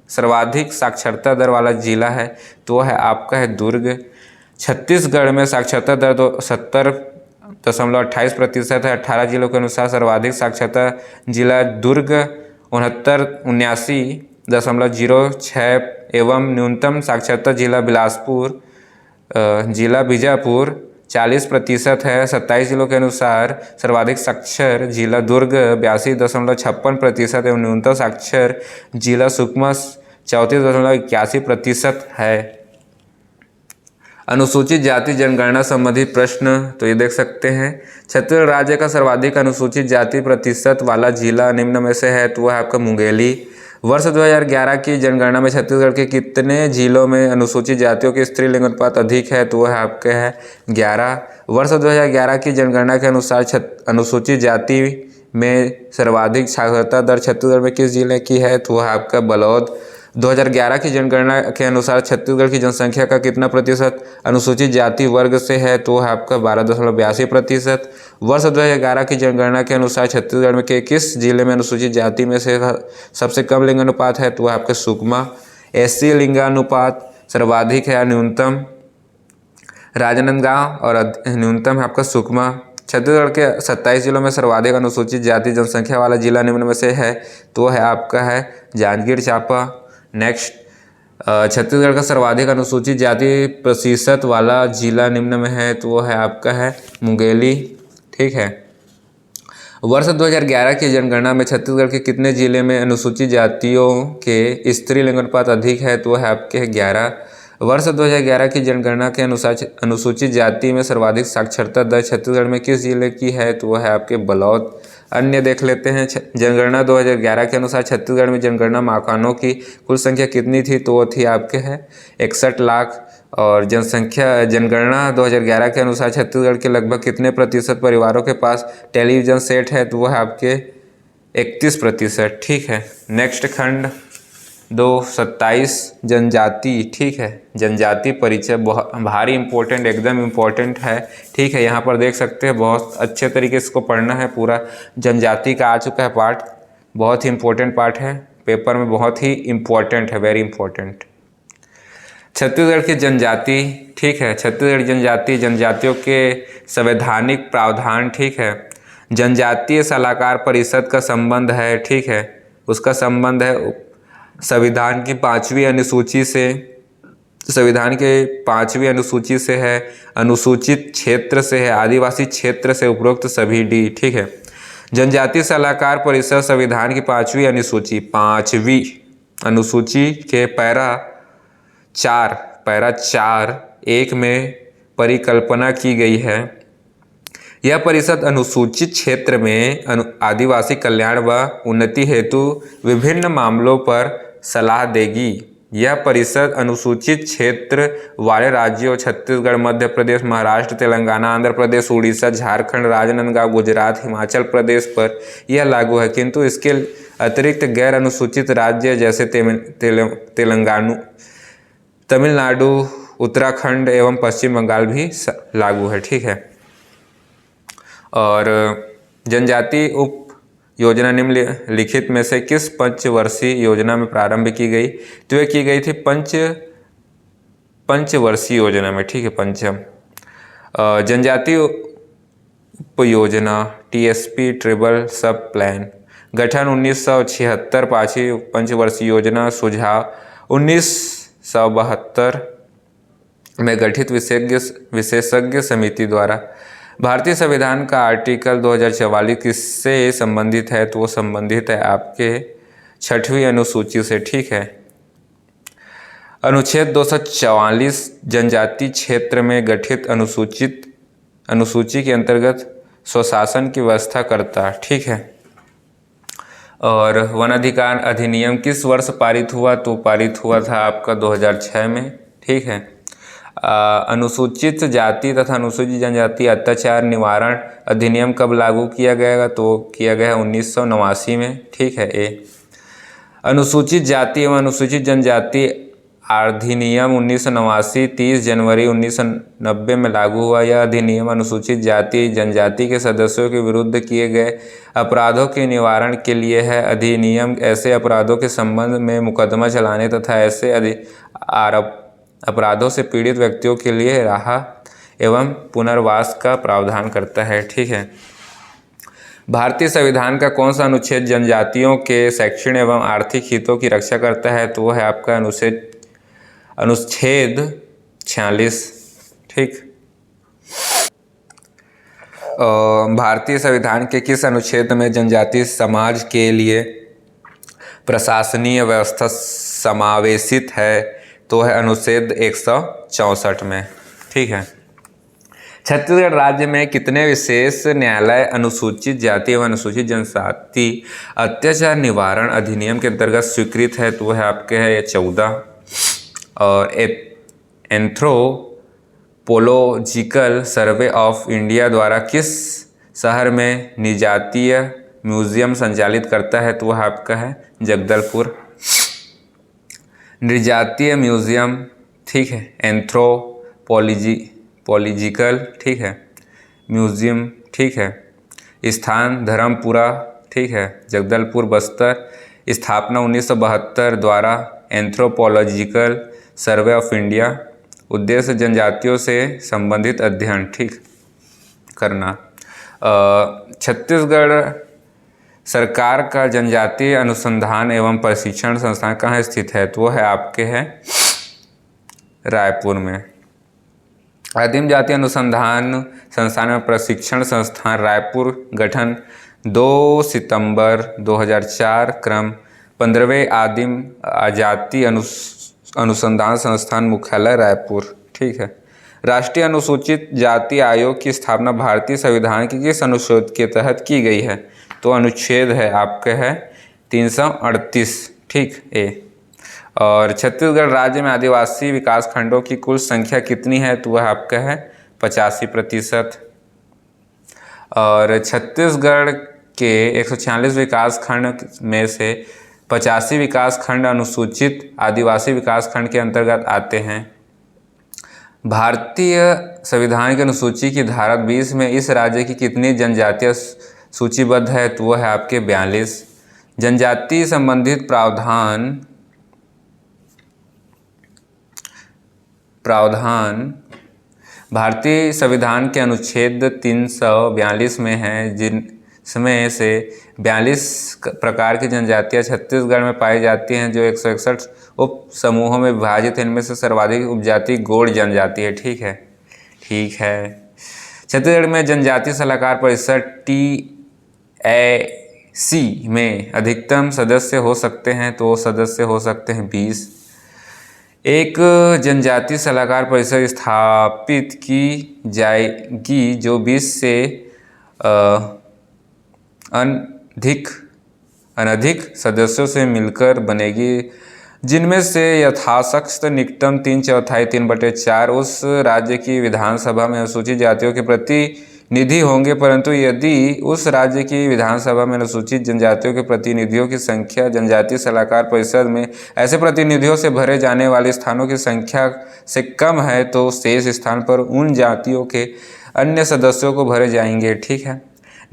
सर्वाधिक साक्षरता दर वाला जिला है तो वह है आपका है दुर्ग। छत्तीसगढ़ में साक्षरता दर 70.28% है। 18 जिलों के अनुसार सर्वाधिक साक्षरता जिला दुर्ग 79.06 एवं न्यूनतम साक्षरता जिला बीजापुर 40% है। 27 जिलों के अनुसार सर्वाधिक साक्षर जिला दुर्ग 82.56% एवं न्यूनतम साक्षर जिला सुकमा 34.81% है। अनुसूचित जाति जनगणना संबंधी प्रश्न तो ये देख सकते हैं। छत्तीसगढ़ राज्य का सर्वाधिक अनुसूचित जाति प्रतिशत वाला जिला निम्न में से है तो वह आपका मुंगेली। वर्ष 2011 की जनगणना में छत्तीसगढ़ के कितने जिलों में अनुसूचित जातियों की स्त्री लिंग अनुपात अधिक है तो वह आपके है 11। वर्ष 2011 की जनगणना के अनुसार अनुसूचित जाति में सर्वाधिक साक्षरता दर छत्तीसगढ़ में किस जिले की है तो वह आपका बलौद। 2011 की जनगणना के अनुसार छत्तीसगढ़ की जनसंख्या का कितना प्रतिशत अनुसूचित जाति वर्ग से है तो वह आपका 12.82%। वर्ष 2011 की जनगणना के अनुसार छत्तीसगढ़ में के किस जिले में अनुसूचित जाति में से सबसे कम लिंगानुपात है तो वह आपका सुकमा। एससी लिंगानुपात सर्वाधिक है न्यूनतम राजनांदगांव और न्यूनतम है आपका सुकमा। छत्तीसगढ़ के 27 जिलों में सर्वाधिक अनुसूचित जाति जनसंख्या वाला जिला निम्न में से है तो वह है आपका है जांजगीर चांपा। नेक्स्ट, छत्तीसगढ़ का सर्वाधिक अनुसूचित जाति प्रतिशत वाला जिला निम्न में है तो वो है आपका है मुंगेली। ठीक है। वर्ष 2011 की जनगणना में छत्तीसगढ़ के कितने जिले में अनुसूचित जातियों के स्त्री लिंग अनुपात अधिक है तो वह है आपके 11। वर्ष 2011 की जनगणना के अनुसार अनुसूचित जाति में सर्वाधिक साक्षरता दर छत्तीसगढ़ में किस जिले की है तो वह है आपके बलौद। अन्य देख लेते हैं। जनगणना 2011 के अनुसार छत्तीसगढ़ में जनगणना मकानों की कुल संख्या कितनी थी तो वो थी आपके है 61 लाख। और जनगणना 2011 के अनुसार छत्तीसगढ़ के लगभग कितने प्रतिशत परिवारों के पास टेलीविज़न सेट है तो वह आपके 31%। ठीक है। नेक्स्ट खंड 227 जनजाति। ठीक है, जनजाति परिचय बहुत भारी इंपॉर्टेंट, एकदम इम्पोर्टेंट है। ठीक है, यहाँ पर देख सकते हैं बहुत अच्छे तरीके से इसको पढ़ना है। पूरा जनजाति का आ चुका है पार्ट, बहुत ही इम्पोर्टेंट पार्ट है, पेपर में बहुत ही इम्पोर्टेंट है, वेरी इंपॉर्टेंट। छत्तीसगढ़ की जनजाति। ठीक है, छत्तीसगढ़ जनजाति जनजातियों के संवैधानिक प्रावधान। ठीक है, जनजातीय सलाहकार परिषद का संबंध है। ठीक है, उसका संबंध है संविधान की 5वीं अनुसूची से, संविधान के 5वीं अनुसूची से है, अनुसूचित क्षेत्र से है, आदिवासी क्षेत्र से, उपरोक्त सभी डी। ठीक है, जनजातीय सलाहकार परिषद संविधान की 5वीं अनुसूची के पैरा 4(1) में परिकल्पना की गई है। यह परिषद अनुसूचित क्षेत्र में आदिवासी कल्याण व उन्नति हेतु विभिन्न मामलों पर सलाह देगी। यह परिषद अनुसूचित क्षेत्र वाले राज्यों छत्तीसगढ़, मध्य प्रदेश, महाराष्ट्र, तेलंगाना, आंध्र प्रदेश, उड़ीसा, झारखंड, राजनांदगांव, गुजरात, हिमाचल प्रदेश पर यह लागू है, किंतु इसके अतिरिक्त गैर अनुसूचित राज्य जैसे तेलंगाना, तमिलनाडु, उत्तराखंड एवं पश्चिम बंगाल भी लागू है। ठीक है। और जनजाति उप योजना निम्नलिखित में से किस पंचवर्षीय योजना में प्रारंभ की गई तो यह की गई थी पंचवर्षीय योजना में। ठीक है, पंचम जनजाति उप योजना TSP ट्रिबल सब प्लान गठन 1976, 5वीं पंचवर्षीय योजना सुझाव 1972 में गठित विशेषज्ञ समिति द्वारा। भारतीय संविधान का आर्टिकल 2044 किससे संबंधित है तो वो संबंधित है आपके 6वीं अनुसूची से। ठीक है, अनुच्छेद 244 जनजाति क्षेत्र में गठित अनुसूची के अंतर्गत स्वशासन की व्यवस्था करता है। ठीक है, और वन अधिकार अधिनियम किस वर्ष पारित हुआ? तो पारित हुआ था आपका 2006 में। ठीक है। अनुसूचित जाति तथा अनुसूचित जनजाति अत्याचार निवारण अधिनियम कब लागू किया गया? तो किया गया 1989 में। ठीक है। ए अनुसूचित जाति एवं अनुसूचित जनजाति अधिनियम 1989 30 जनवरी 1990 में लागू हुआ। यह अधिनियम अनुसूचित जाति जनजाति के सदस्यों के विरुद्ध किए गए अपराधों के निवारण के लिए है। अधिनियम ऐसे अपराधों के संबंध में मुकदमा चलाने तथा ऐसे अपराधों से पीड़ित व्यक्तियों के लिए राहत एवं पुनर्वास का प्रावधान करता है। ठीक है। भारतीय संविधान का कौन सा अनुच्छेद जनजातियों के शैक्षणिक एवं आर्थिक हितों की रक्षा करता है? तो वो है आपका अनुच्छेद 46। ठीक। भारतीय संविधान के किस अनुच्छेद में जनजातीय समाज के लिए प्रशासनीय व्यवस्था समावेशित है? तो है अनुच्छेद 164 में। ठीक है। छत्तीसगढ़ राज्य में कितने विशेष न्यायालय अनुसूचित जाति एवं अनुसूचित जनजाति अत्याचार निवारण अधिनियम के अंतर्गत स्वीकृत है? तो वह आपके है 14। और एंथ्रोपोलॉजिकल सर्वे ऑफ इंडिया द्वारा किस शहर में निजातीय म्यूजियम संचालित करता है? तो वह आपका है जगदलपुर। नृजातीय म्यूजियम। ठीक है। एंथ्रोपोलॉजिकल। ठीक है। म्यूजियम। ठीक है। स्थान धर्मपुरा। ठीक है। जगदलपुर बस्तर। स्थापना 1972 द्वारा एंथ्रोपोलॉजिकल सर्वे ऑफ इंडिया। उद्देश्य जनजातियों से संबंधित अध्ययन ठीक करना। छत्तीसगढ़ सरकार का जनजातीय अनुसंधान एवं प्रशिक्षण संस्थान कहाँ स्थित है? तो वो है आपके है रायपुर में। आदिम जाति अनुसंधान संस्थान एवं प्रशिक्षण संस्थान रायपुर गठन 2 सितंबर 2004। क्रम 15वें आदिम जाति अनुसंधान संस्थान मुख्यालय रायपुर। ठीक है। राष्ट्रीय अनुसूचित जाति आयोग की स्थापना भारतीय संविधान के किस अनुच्छेद के तहत की गई है? तो अनुच्छेद है आपका है 338। ठीक। ए और छत्तीसगढ़ राज्य में आदिवासी विकास खंडों की कुल संख्या कितनी है? तो वह आपका है 85%। और छत्तीसगढ़ के 146 विकास खंड में से 85 विकास खंड अनुसूचित आदिवासी विकास खंड के अंतर्गत आते हैं। भारतीय संविधान की अनुसूची की धारा 20 में इस राज्य की कितनी जनजातियां सूचीबद्ध है? तो वह है आपके 42। जनजाति संबंधित प्रावधान भारतीय संविधान के अनुच्छेद 342 में है, जिनमें से 42 प्रकार की जनजातियां छत्तीसगढ़ में पाई जाती हैं, जो 161 उप समूहों में विभाजित है। इनमें से सर्वाधिक उपजाति गोंड जनजाति है। ठीक है। ठीक है। छत्तीसगढ़ में जनजातीय सलाहकार परिषद TAC में अधिकतम सदस्य हो सकते हैं? तो सदस्य हो सकते हैं 20। एक जनजातीय सलाहकार परिषद स्थापित की जाएगी जो 20 से अनधिक सदस्यों से मिलकर बनेगी, जिनमें से यथाशक्ति निकटतम 3/4 3/4 उस राज्य की विधानसभा में अनुसूचित जातियों के प्रतिनिधि होंगे। परंतु यदि उस राज्य की विधानसभा में अनुसूचित जनजातियों के प्रतिनिधियों की संख्या जनजातीय सलाहकार परिषद में ऐसे प्रतिनिधियों से भरे जाने वाले स्थानों की संख्या से कम है, तो शेष स्थान पर उन जातियों के अन्य सदस्यों को भरे जाएंगे। ठीक है।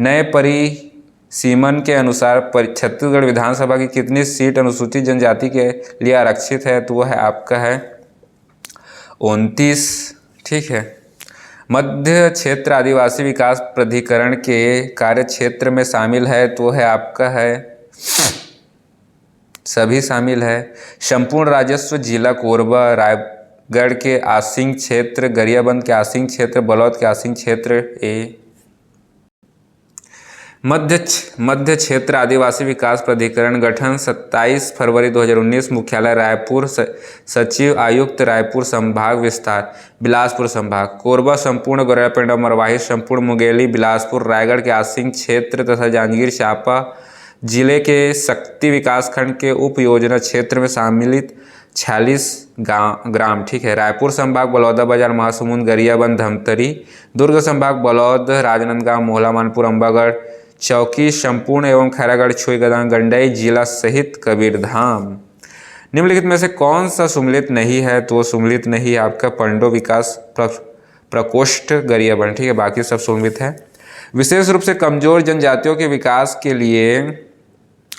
नए परिसीमन के अनुसार छत्तीसगढ़ विधानसभा की कितनी सीट अनुसूचित जनजाति के लिए आरक्षित है? तो वह है आपका है 29। ठीक है। मध्य क्षेत्र आदिवासी विकास प्राधिकरण के कार्य क्षेत्र में शामिल है? तो है आपका है सभी शामिल है। संपूर्ण राजस्व जिला कोरबा, रायगढ़ के आसिंग क्षेत्र, गरियाबंद के आसिंग क्षेत्र, बलौद के आसिंग क्षेत्र। ए मध्य क्षेत्र आदिवासी विकास प्राधिकरण गठन 27 फरवरी 2019। मुख्यालय रायपुर। सचिव आयुक्त रायपुर। संभाग विस्तार बिलासपुर संभाग। कोरबा संपूर्ण गौरापेंडा मरवाही संपूर्ण मुंगेली बिलासपुर रायगढ़ के आसिंग क्षेत्र तथा जांजगीर चांपा जिले के शक्ति विकासखंड के उप योजना क्षेत्र में सम्मिलित 46 ग्राम, ठीक है। रायपुर संभाग बलौदाबाजार, महासमुंद, गरियाबंद, धमतरी। दुर्ग संभाग बलौद, राजनांदगांव, मोहला, मानपुर, अंबागढ़, चौकी, संपूर्ण एवं खैरागढ़, छुईगदान, गंडई जिला सहित कबीरधाम। निम्नलिखित में से कौन सा सुमलित नहीं है? तो वो सुमलित नहीं है आपका पंडो विकास प्रकोष्ठ गरियाबंद, ठीक है। बाकी सब सुमलित है। विशेष रूप से कमजोर जनजातियों के विकास के लिए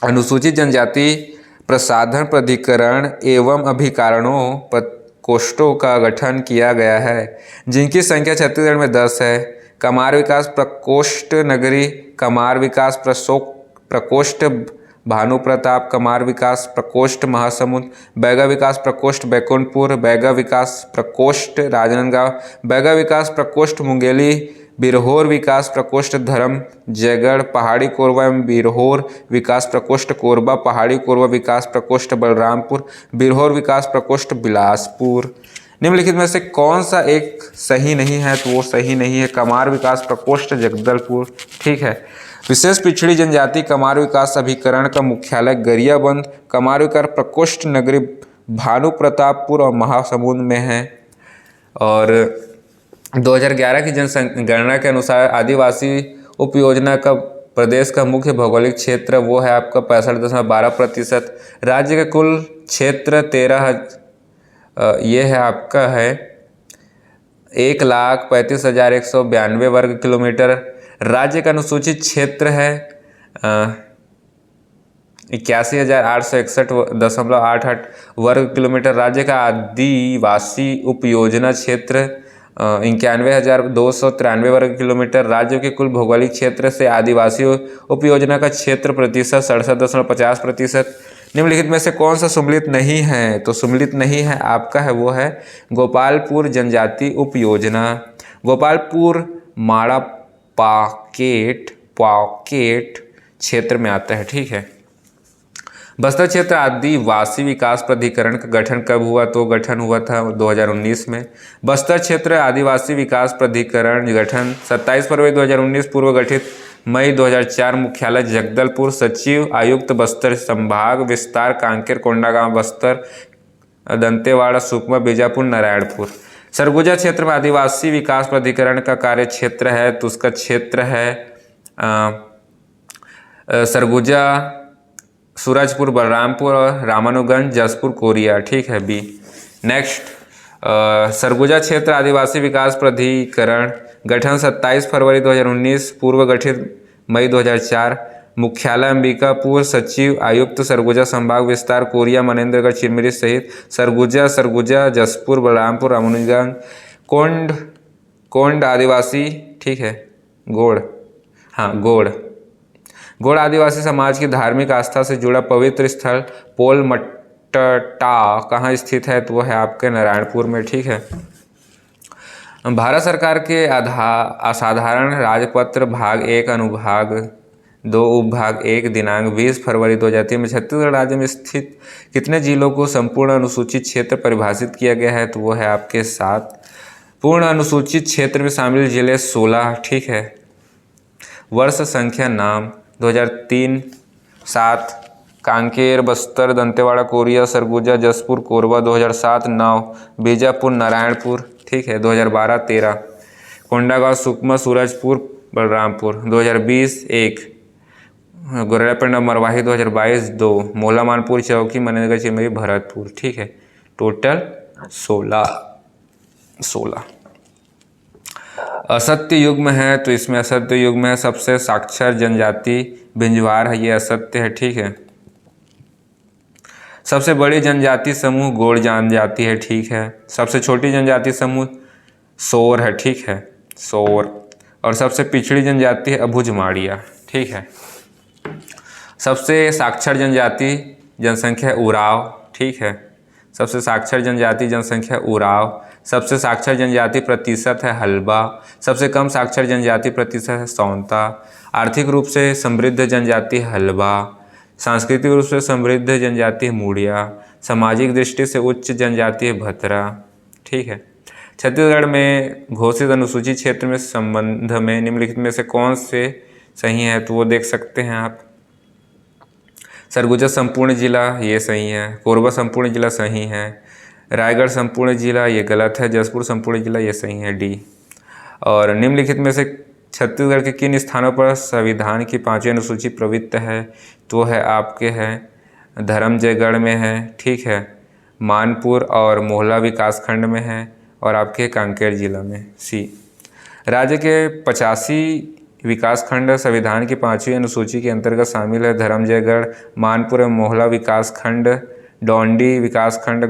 अनुसूचित जनजाति प्रसाधन प्राधिकरण एवं अभिकारणों प्रकोष्ठों का गठन किया गया है, जिनकी संख्या छत्तीसगढ़ में 10 है। कमार विकास प्रकोष्ठ नगरी, कमार विकास प्रकोष्ठ भानु प्रताप, कमार विकास प्रकोष्ठ महासमुंद, बैगा विकास प्रकोष्ठ बैकुंठपुर, बैगा विकास प्रकोष्ठ राजनांदगांव, बैगा विकास प्रकोष्ठ मुंगेली, बिरहोर विकास प्रकोष्ठ धर्म जयगढ़, पहाड़ी कोरबा एवं बिरहोर विकास प्रकोष्ठ कोरबा, पहाड़ी कोरबा विकास प्रकोष्ठ बलरामपुर, बिरहोर विकास प्रकोष्ठ बिलासपुर। निम्नलिखित में से कौन सा एक सही नहीं है? तो वो सही नहीं है कमार विकास प्रकोष्ठ जगदलपुर, ठीक है। विशेष पिछड़ी जनजाति कमार विकास अभिकरण का मुख्यालय गरियाबंद, कमार विकास प्रकोष्ठ नगरी भानु प्रतापपुर और महासमुंद में है। और 2011 की जनगणना के अनुसार आदिवासी उपयोजना का प्रदेश का मुख्य भौगोलिक क्षेत्र वो है आपका 65.12%। राज्य का कुल क्षेत्र ये है आपका है 1,35,192 वर्ग किलोमीटर। राज्य का अनुसूचित क्षेत्र है 81,861.88 वर्ग किलोमीटर। राज्य का आदिवासी उपयोजना क्षेत्र 91,293 वर्ग किलोमीटर। राज्यों के कुल भौगोलिक क्षेत्र से आदिवासी उपयोजना का क्षेत्र प्रतिशत 67.50%। निम्नलिखित में से कौन सा सुमलित नहीं है? तो सुमलित नहीं है आपका है वो है गोपालपुर जनजाति उपयोजना। गोपालपुर माड़ा पॉकेट क्षेत्र में आता है, ठीक है। बस्तर क्षेत्र आदिवासी विकास प्राधिकरण का गठन कब हुआ? तो गठन हुआ था 2019 में। बस्तर क्षेत्र आदिवासी विकास प्राधिकरण गठन 27 फरवरी 2019, पूर्व गठित मई 2004। मुख्यालय जगदलपुर, सचिव आयुक्त बस्तर संभाग, विस्तार कांकेर, कोंडागांव, बस्तर, दंतेवाड़ा, सुकमा, बीजापुर, नारायणपुर। सरगुजा क्षेत्र में आदिवासी विकास प्राधिकरण का कार्य क्षेत्र है, तो उसका क्षेत्र है सरगुजा, सूरजपुर, बलरामपुर, रामानुगंज, जसपुर, कोरिया, ठीक है बी। नेक्स्ट सरगुजा क्षेत्र आदिवासी विकास प्राधिकरण गठन 27 फरवरी 2019, पूर्व गठित मई 2004। मुख्यालय अंबिकापुर, सचिव आयुक्त सरगुजा संभाग, विस्तार कोरिया, मनेन्द्रगढ़, चिरमिरी सहित सरगुजा, जसपुर, बलरामपुर, रामानुजगंज। कोंड आदिवासी, ठीक है, गोड़ आदिवासी समाज की धार्मिक आस्था से जुड़ा पवित्र स्थल पोल मट्टा कहाँ स्थित है? तो वह है आपके नारायणपुर में, ठीक है। भारत सरकार के असाधारण राजपत्र भाग 1 अनुभाग 2 उपभाग 1 दिनांक 20 फरवरी 2003 में छत्तीसगढ़ राज्य में स्थित कितने जिलों को संपूर्ण अनुसूचित क्षेत्र परिभाषित किया गया है? तो वो है आपके 7। पूर्ण अनुसूचित क्षेत्र में शामिल जिले 16, ठीक है। वर्ष संख्या नाम 2003 7 कांकेर, बस्तर, दंतेवाड़ा, कोरिया, सरगुजा, जसपुर, कोरबा। 2007 9 बीजापुर, नारायणपुर, ठीक है। 2012 13 कोंडागांव, सुकमा, सूरजपुर, बलरामपुर। 2020 1 गोरैयापेंडा, मरवाही। 2022 2 मोहला, मानपुर, चौकी, मनेन्द्रगढ़, चिरमिरी, भरतपुर, ठीक है। टोटल 16। असत्य युग में है, तो इसमें असत्य युग में है सबसे साक्षर जनजाति बिंजवार है, ये असत्य है, ठीक है। सबसे बड़ी जनजाति समूह गोड़ जनजाति है, ठीक है। सबसे छोटी जनजाति समूह सोर है, ठीक है, सोर। और सबसे पिछड़ी जनजाति है अबुझमाड़िया, ठीक है। सबसे साक्षर जनजाति जनसंख्या उराव, ठीक है। सबसे साक्षर जनजाति जनसंख्या उराव। सबसे साक्षर जनजाति प्रतिशत है हल्बा। सबसे कम साक्षर जनजाति प्रतिशत है सौंता। आर्थिक रूप से समृद्ध जनजाति हल्बा। सांस्कृतिक रूप से समृद्ध जनजाति है मुड़िया। सामाजिक दृष्टि से उच्च जनजाति है भतरा, ठीक है। छत्तीसगढ़ में घोषित अनुसूचित क्षेत्र में संबंध में निम्नलिखित में से कौन से सही है? तो वो देख सकते हैं आप। सरगुजा संपूर्ण जिला ये सही है, कोरबा संपूर्ण जिला सही है, रायगढ़ संपूर्ण जिला ये गलत है, जसपुर संपूर्ण जिला ये सही है डी। और निम्नलिखित में से छत्तीसगढ़ के किन स्थानों पर संविधान की 5वीं अनुसूची प्रवृत्त है, तो है आपके हैं धर्मजयगढ़ में है, ठीक है, मानपुर और मोहला विकासखंड में है, और आपके कांकेर जिला में सी। राज्य के 85 विकासखंड संविधान की 5वीं अनुसूची के अंतर्गत शामिल है। धर्मजयगढ़, मानपुर एवं मोहला विकासखंड, डौंडी विकासखंड,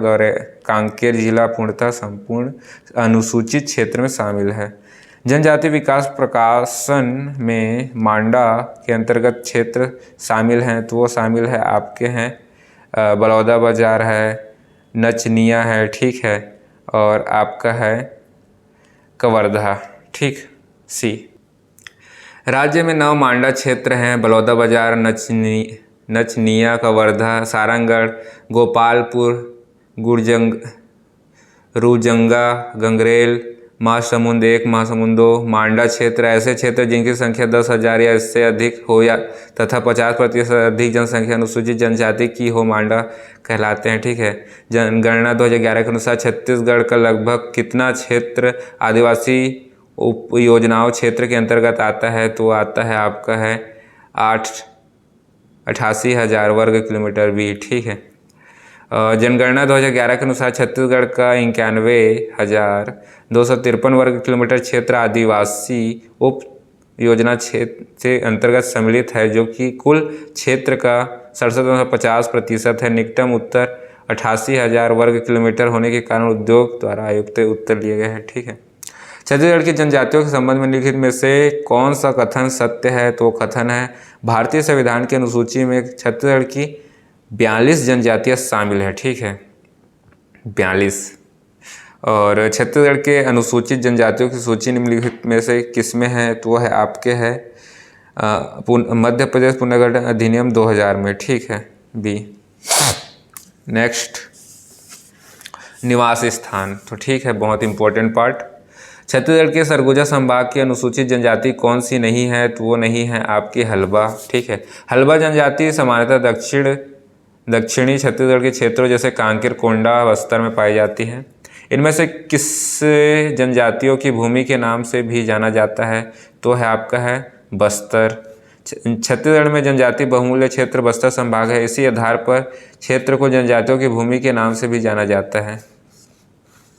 कांकेर जिला पूर्णतः संपूर्ण अनुसूचित क्षेत्र में शामिल है। जनजाति विकास प्रकाशन में मांडा के अंतर्गत क्षेत्र शामिल हैं, तो वो शामिल है आपके हैं बलौदाबाजार है, नचनिया है, ठीक है, और आपका है कवर्धा, ठीक सी। राज्य में 9 मांडा क्षेत्र हैं, बलौदाबाजार, नचनिया, कवर्धा, सारंगगढ़, गोपालपुर, रुजंगा, गंगरेल, महासमुंद 1, महासमुंद 2। मांडा क्षेत्र ऐसे क्षेत्र जिनकी संख्या 10,000 या इससे अधिक हो या तथा 50% अधिक जनसंख्या अनुसूचित जनजाति की हो मांडा कहलाते हैं, ठीक है। जनगणना 2011 के अनुसार छत्तीसगढ़ का लगभग कितना क्षेत्र आदिवासी उप योजनाओं क्षेत्र के अंतर्गत आता है, तो आता है आपका है 88,000 वर्ग किलोमीटर भी, ठीक है। जनगणना 2011 के अनुसार छत्तीसगढ़ का 91,253 वर्ग किलोमीटर क्षेत्र आदिवासी उप योजना क्षेत्र के अंतर्गत सम्मिलित है, जो कि कुल क्षेत्र का 67.50% है। निकटम उत्तर 88,000 वर्ग किलोमीटर होने के कारण उद्योग द्वारा आयुक्त उत्तर लिए गए हैं, ठीक है। छत्तीसगढ़ की जनजातियों के संबंध में निम्नलिखित में से कौन सा कथन सत्य है, तो कथन है भारतीय संविधान की अनुसूची में छत्तीसगढ़ की 42 जनजातियाँ शामिल है, ठीक है, 42। और छत्तीसगढ़ के अनुसूचित जनजातियों की सूची निम्नलिखित में से किसमें है, तो वह है आपके है मध्य प्रदेश पुनर्गठन अधिनियम 2000 में, ठीक है, बी। नेक्स्ट निवास स्थान, तो ठीक है, बहुत इंपॉर्टेंट पार्ट। छत्तीसगढ़ के सरगुजा संभाग की अनुसूचित जनजाति कौन सी नहीं है, तो वो नहीं है आपकी हल्बा, ठीक है। हल्बा जनजाति सामान्यतः दक्षिणी छत्तीसगढ़ के क्षेत्रों जैसे कांकेर, कोंडा, बस्तर में पाई जाती है। इनमें से किस जनजातियों की भूमि के नाम से भी जाना जाता है, तो है आपका है बस्तर। छत्तीसगढ़ में जनजाति बहुमूल्य क्षेत्र बस्तर संभाग है। इसी आधार पर क्षेत्र को जनजातियों की भूमि के नाम से भी जाना जाता है।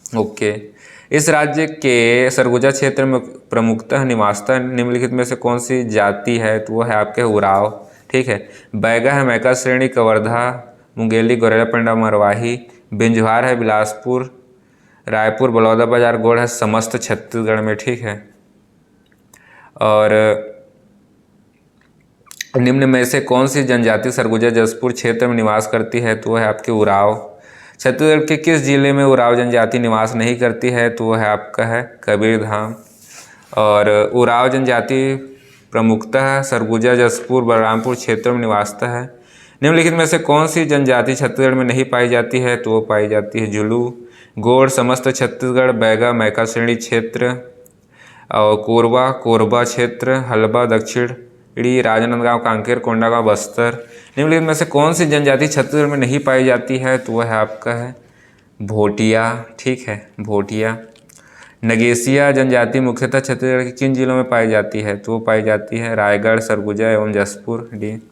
ओके, इस राज्य के सरगुजा क्षेत्र में प्रमुखतः निवासता निम्नलिखित में से कौन सी जाति है, तो वह है आपके उराव, ठीक है। बैगा है मैका श्रेणी, कवर्धा, मुंगेली, गोरेला पंडा, मरवाही, बिंजवार है बिलासपुर, रायपुर, बलौदाबाजार, गोड़ है समस्त छत्तीसगढ़ में, ठीक है। और निम्न में से कौन सी जनजाति सरगुजा जसपुर क्षेत्र में निवास करती है, तो वह है आपके उराव। छत्तीसगढ़ के किस जिले में उराव जनजाति निवास नहीं करती है, तो वह है आपका है कबीरधाम। और उराव जनजाति प्रमुखतः सरगुजा, जसपुर, बलरामपुर क्षेत्र में निवासता है। निम्नलिखित में से कौन सी जनजाति छत्तीसगढ़ में नहीं पाई जाती है, तो वो पाई जाती है जुलू। गोड़ समस्त छत्तीसगढ़, बैगा मैका श्रेणी क्षेत्र, और कोरबा क्षेत्र, हल्बा दक्षिणी, राजनांदगांव, कांकेर, कोंडागांव, बस्तर। निम्नलिखित में से कौन सी जनजाति छत्तीसगढ़ में नहीं पाई जाती है, तो वह है आपका है भोटिया, ठीक है, भोटिया। नगेसिया जनजाति मुख्यतः छत्तीसगढ़ के किन जिलों में पाई जाती है, तो वो पाई जाती है रायगढ़, सरगुजा एवं जसपुर, डी।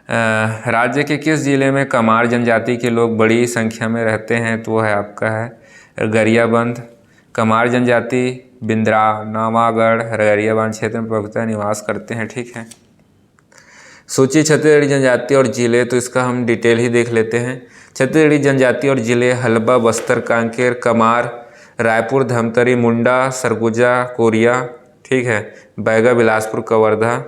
राज्य के किस जिले में कमार जनजाति के लोग बड़ी संख्या में रहते हैं, तो वो है आपका है गरियाबंद। कमार जनजाति बिंद्रा, नावागढ़, गरियाबंद क्षेत्र में प्रमुखतः निवास करते हैं, ठीक है। सूची छत्तीसगढ़ी जनजाति और जिले, तो इसका हम डिटेल ही देख लेते हैं। छत्तीसगढ़ी जनजाति और जिले हल्बा, बस्तर, कांकेर, कमार, रायपुर, धमतरी, मुंडा, सरगुजा, कोरिया, ठीक है, बैगा, बिलासपुर, कवर्धा,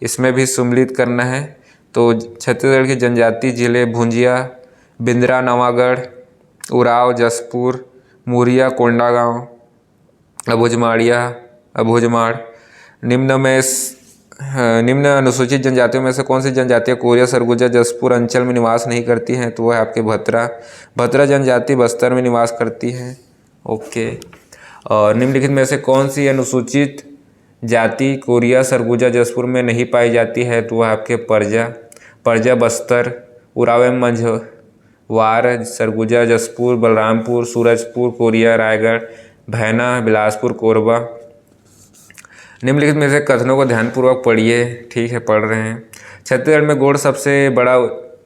इसमें भी सम्मिलित करना है। तो छत्तीसगढ़ की जनजाति जिले भुंजिया, बिंद्रा, नवागढ़, उराव, जसपुर, मुरिया, कोंडागांव, अबुझमाड़। निम्न अनुसूचित जनजातियों में से कौन सी जनजातियाँ कोरिया, सरगुजा, जसपुर अंचल में निवास नहीं करती हैं, तो वह है आपके भतरा जनजाति बस्तर में निवास करती है। ओके, और निम्नलिखित में से कौन सी अनुसूचित जाति कोरिया, सरगुजा, जसपुर में नहीं पाई जाती है, तो वह आपके परजा बस्तर, उराव एवं मंझवार, सरगुजा, जसपुर, बलरामपुर, सूरजपुर, कोरिया, रायगढ़, भैना, बिलासपुर, कोरबा। निम्नलिखित में से कथनों को ध्यानपूर्वक पढ़िए। ठीक है, पढ़ रहे हैं। छत्तीसगढ़ में गोंड सबसे बड़ा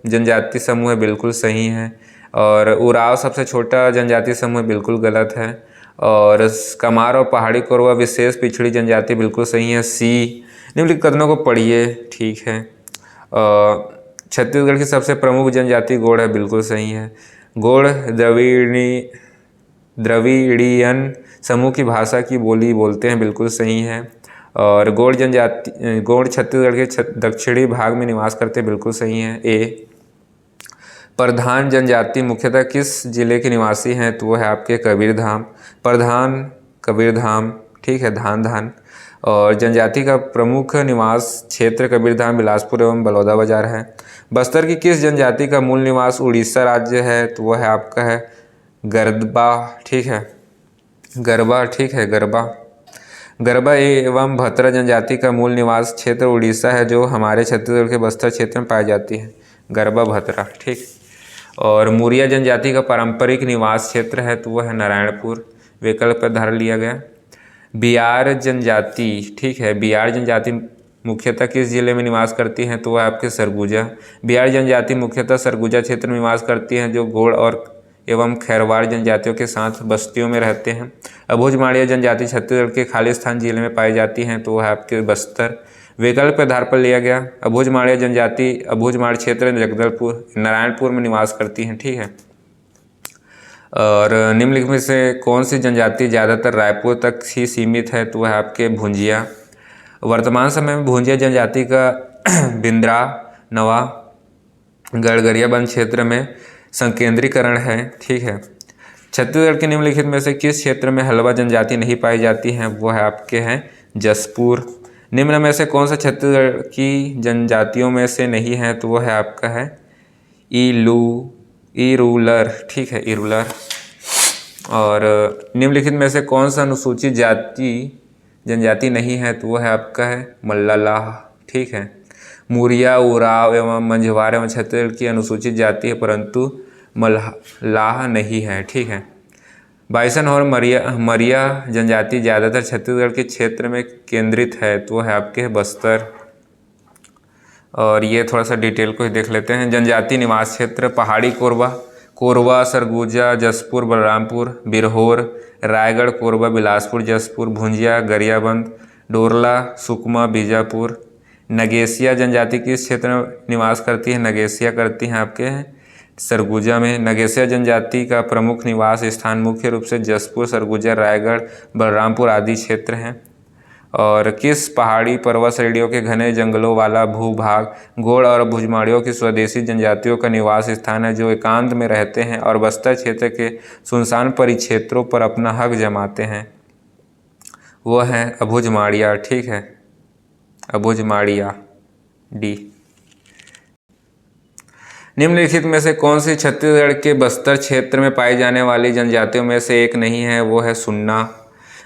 जनजाति समूह है, बिल्कुल सही है। और उराव सबसे छोटा जनजाति समूह, बिल्कुल गलत है। और कमार और पहाड़ी कोरवा विशेष पिछड़ी जनजाति, बिल्कुल सही है, सी। निम्नलिखित कथनों को पढ़िए। ठीक है। छत्तीसगढ़ की सबसे प्रमुख जनजाति गोंड है, बिल्कुल सही है। गोंड द्रविड़ियन समूह की भाषा की बोली बोलते हैं, बिल्कुल सही है। और गोंड छत्तीसगढ़ के दक्षिणी भाग में निवास करते हैं, बिल्कुल सही है, ए। प्रधान जनजाति मुख्यतः किस जिले के निवासी हैं? तो वो है आपके कबीरधाम। प्रधान कबीरधाम, ठीक है, धान। और जनजाति का प्रमुख निवास क्षेत्र कबीरधाम, बिलासपुर एवं बलौदाबाजार है। बस्तर की किस जनजाति का मूल निवास उड़ीसा राज्य है? तो वह है आपका है गरबा, ठीक है, गरबा, ठीक है, गरबा एवं भतरा जनजाति का मूल निवास क्षेत्र उड़ीसा है, जो हमारे छत्तीसगढ़ के बस्तर क्षेत्र में पाई जाती है, गरबा भतरा, ठीक। और मुरिया जनजाति का पारंपरिक निवास क्षेत्र है, तो वह है नारायणपुर, विकल्प पर धारण लिया गया। बिहार जनजाति, ठीक है, बिहार जनजाति मुख्यतः किस जिले में निवास करती हैं? तो वह आपके सरगुजा। बिहार जनजाति मुख्यतः सरगुजा क्षेत्र में निवास करती हैं, जो गोंड और एवं खैरवाड़ जनजातियों के साथ बस्तियों में रहते हैं। अबुझमाड़िया जनजाति छत्तीसगढ़ के खालिस्तान जिले में पाई जाती हैं, तो वह आपके बस्तर, विकल्प के आधार पर लिया गया। अबुझमाड़िया जनजाति अबुझमाड़ क्षेत्र जगदलपुर नारायणपुर में निवास करती हैं, ठीक है। और निम्नलिखित में से कौन सी जनजाति ज़्यादातर रायपुर तक ही सीमित है? तो वह आपके भुंजिया। वर्तमान समय में भुंजिया जनजाति का बिंद्रा नवा गड़गरिया वन क्षेत्र में संकेंद्रीकरण है, ठीक है। छत्तीसगढ़ के निम्नलिखित में से किस क्षेत्र में हलवा जनजाति नहीं पाई जाती है? वो है आपके हैं जसपुर। निम्न में से कौन सा छत्तीसगढ़ की जनजातियों में से नहीं है? तो वो है आपका है इरूलर, ठीक है, इरूलर। और निम्नलिखित में से कौन सा अनुसूचित जनजाति नहीं है? तो वह है आपका है मल्लाह, ठीक है। मुरिया, उराव एवं मंझवार एवं छत्तीसगढ़ की अनुसूचित जाति है, परंतु मल्लाह नहीं है, ठीक है। बाइसन और मरिया जनजाति ज़्यादातर छत्तीसगढ़ के क्षेत्र में केंद्रित है, तो वह है आपके बस्तर। और ये थोड़ा सा डिटेल को ही देख लेते हैं। जनजाति निवास क्षेत्र पहाड़ी कोरवा, सरगुजा, जसपुर, बलरामपुर, बिरहोर, रायगढ़, कोरबा, बिलासपुर, जसपुर, भुंजिया, गरियाबंद, डोरला, सुकमा, बीजापुर। नगेसिया जनजाति किस क्षेत्र में निवास करती है? नगेसिया करती हैं आपके सरगुजा में। नगेसिया जनजाति का प्रमुख निवास स्थान मुख्य रूप से जसपुर, सरगुजा, रायगढ़, बलरामपुर आदि क्षेत्र हैं। और किस पहाड़ी पर्वत श्रेणियों के घने जंगलों वाला भूभाग गोंड और भुजमाड़ियों की स्वदेशी जनजातियों का निवास स्थान है, जो एकांत में रहते हैं और बस्तर क्षेत्र के सुनसान परिक्षेत्रों पर अपना हक जमाते हैं? वह है अबुझमाड़िया, ठीक है, अबुझमाड़िया, डी। निम्नलिखित में से कौन सी छत्तीसगढ़ के बस्तर क्षेत्र में पाई जाने वाली जनजातियों में से एक नहीं है? वो है सुन्ना।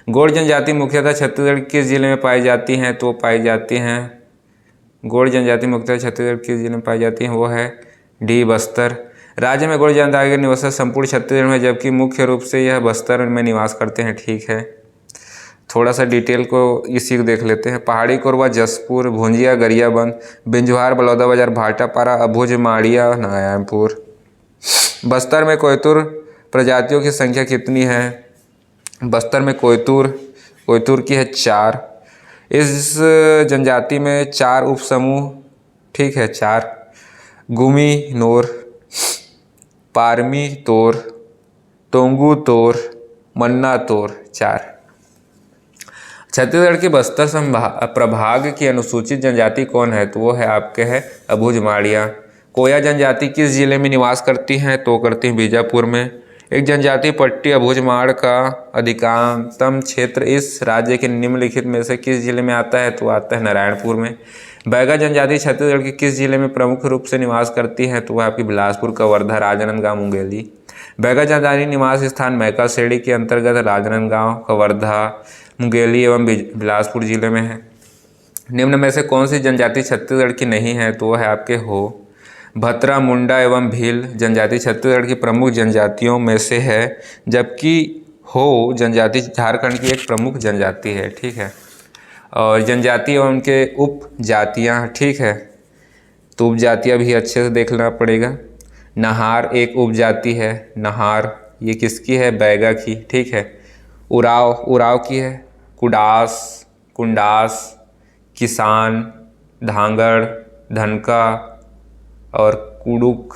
गोंड जनजाति मुख्यतः छत्तीसगढ़ किस जिले में पाई जाती हैं? तो पाई जाती हैं गोंड जनजाति मुख्यतः छत्तीसगढ़ किस जिले में पाई जाती हैं? वो है डी, बस्तर। राज्य में गोंड जनजाति के निवासी संपूर्ण छत्तीसगढ़ में, जबकि मुख्य रूप से यह बस्तर में निवास करते हैं, ठीक है। थोड़ा सा डिटेल को इसी को देख लेते हैं। पहाड़ी कोरबा, जसपुर, भुंजिया, गरियाबंद, बिंझवार, बलौदाबाजार, भाटापारा, अबुझमाड़िया, नारायणपुर। बस्तर में कोयतुर प्रजातियों की संख्या कितनी है? बस्तर में कोयतुर की है 4। इस जनजाति में 4 उपसमूह, ठीक है, 4 गुमी नोर, पारमी तोर, टोंगू तोर, मन्ना तोर, 4। छत्तीसगढ़ के बस्तर प्रभाग की अनुसूचित जनजाति कौन है? तो वो है आपके है अबुझमाड़िया। कोया जनजाति किस जिले में निवास करती हैं? तो करती हैं बीजापुर में। एक जनजाति पट्टी अबुझमाड़ का अधिकांशतम क्षेत्र इस राज्य के निम्नलिखित में से किस जिले में आता है? तो आता है नारायणपुर में। बैगा जनजाति छत्तीसगढ़ के किस जिले में प्रमुख रूप से निवास करती है? तो वह आपकी बिलासपुर, कवर्धा, राजनांदगांव, मुंगेली। बैगा जनजाति निवास स्थान मैका श्रेणी के अंतर्गत राजनांदगांव, कवर्धा, मुंगेली एवं बिलासपुर जिले में है। निम्न में से कौन सी जनजाति छत्तीसगढ़ की नहीं है? तो वह है आपके हो भतरा, मुंडा एवं भील जनजाति छत्तीसगढ़ की प्रमुख जनजातियों में से है, जबकि हो जनजाति झारखंड की एक प्रमुख जनजाति है। ठीक है, और जनजाति एवं उनके उप जातियाँ। ठीक है, तो उपजातियाँ भी अच्छे से देखना पड़ेगा। नहार एक उपजाति है। नहार ये किसकी है? बैगा की। ठीक है, उराव उराव की है। कुडास, कुंडास, किसान, धांगड़, धनका और कुडुक।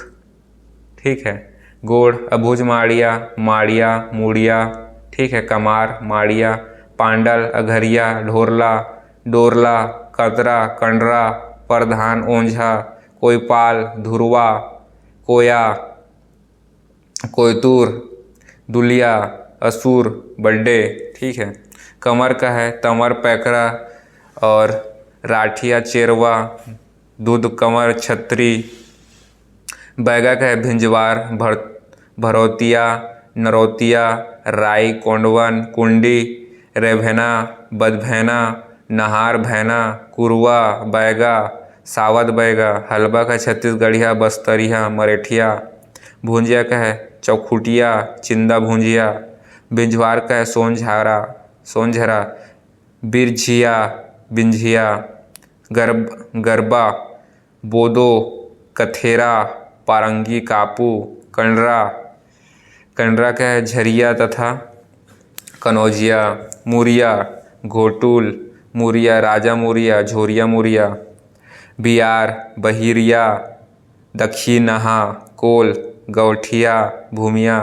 ठीक है, गोड़ अभुज, माड़िया, माड़िया, मुड़िया। ठीक है, कमार, माड़िया, पांडल, अघरिया, ढोरला, डोरला, कतरा, कंडरा, प्रधान, ओंझा, कोयपाल, धुरवा, कोया, कोयतूर, दुलिया, असुर, बड्डे। ठीक है, कमर का है तमर, पैकरा और राठिया, चेरवा, दूध कमर, छतरी। बैगा का है भिंजवार, भरौतिया, नरौतिया, राई, कोंडवन, कुंडी, रेभेना, बदभैना, नहार भैना, कुरवा, बैगा, सावद बैगा। हलबा का छत्तीसगढ़िया, बस्तरिया, मरेठिया। भुंजिया का है चौखुटिया, चिंदा भुंजिया। बिंझवार का है सोनझारा, सोनझरा, बिरझिया, बिंझिया। गरबा, बोदो, कथेरा, पारंगी, कापू। कंडरा, कंडरा का है झरिया तथा कनौजिया। मुरिया, घोटुल, मुरिया, राजा मुरिया, झोरिया मुरिया। बियार, बहिरिया, दक्षिणहा, कोल, गौठिया, भूमिया।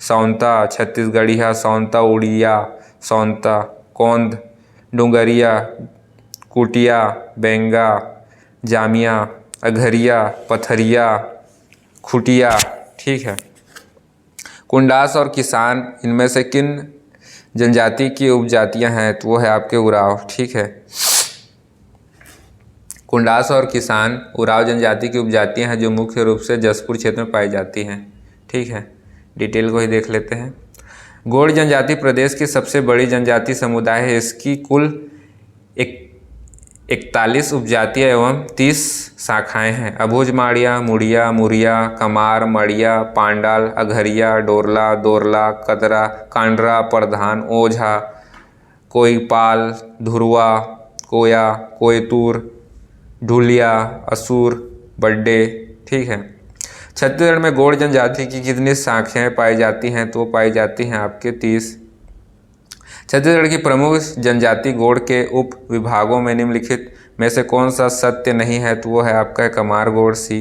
सौंता, छत्तीसगढ़िया, सौंता, उड़िया, सौंता। कौंद, डुंगरिया, कुटिया, बेंगा, जामिया, अघरिया, पथरिया, खुटिया। ठीक है, कुंडास और किसान इनमें से किन जनजाति की उपजातियां हैं? तो वो है आपके उराव। ठीक है, कुंडास और किसान उराव जनजाति की उपजातियां हैं जो मुख्य रूप से जसपुर क्षेत्र में पाई जाती हैं। ठीक है, डिटेल को ही देख लेते हैं। गोंड जनजाति प्रदेश की सबसे बड़ी जनजाति समुदाय है। इसकी कुल 41 उपजातियां एवं 30 शाखाएं हैं। अभुज, माड़िया, मुड़िया, मुरिया, कमार, मड़िया, पांडाल, अघरिया, डोरला, दोरला, कतरा, कांडरा, प्रधान, ओझा, कोईपाल, धुरवा, कोया, कोयतूर, ढुलिया, असुर, बड्डे। ठीक है, छत्तीसगढ़ में गोंड जनजाति की कितनी शाखाएं पाई जाती हैं? तो पाई जाती हैं आपके 30। छत्तीसगढ़ की प्रमुख जनजाति गोंड के उप विभागों में निम्नलिखित में से कौन सा सत्य नहीं है? तो वो है आपका कमार गोंड सी।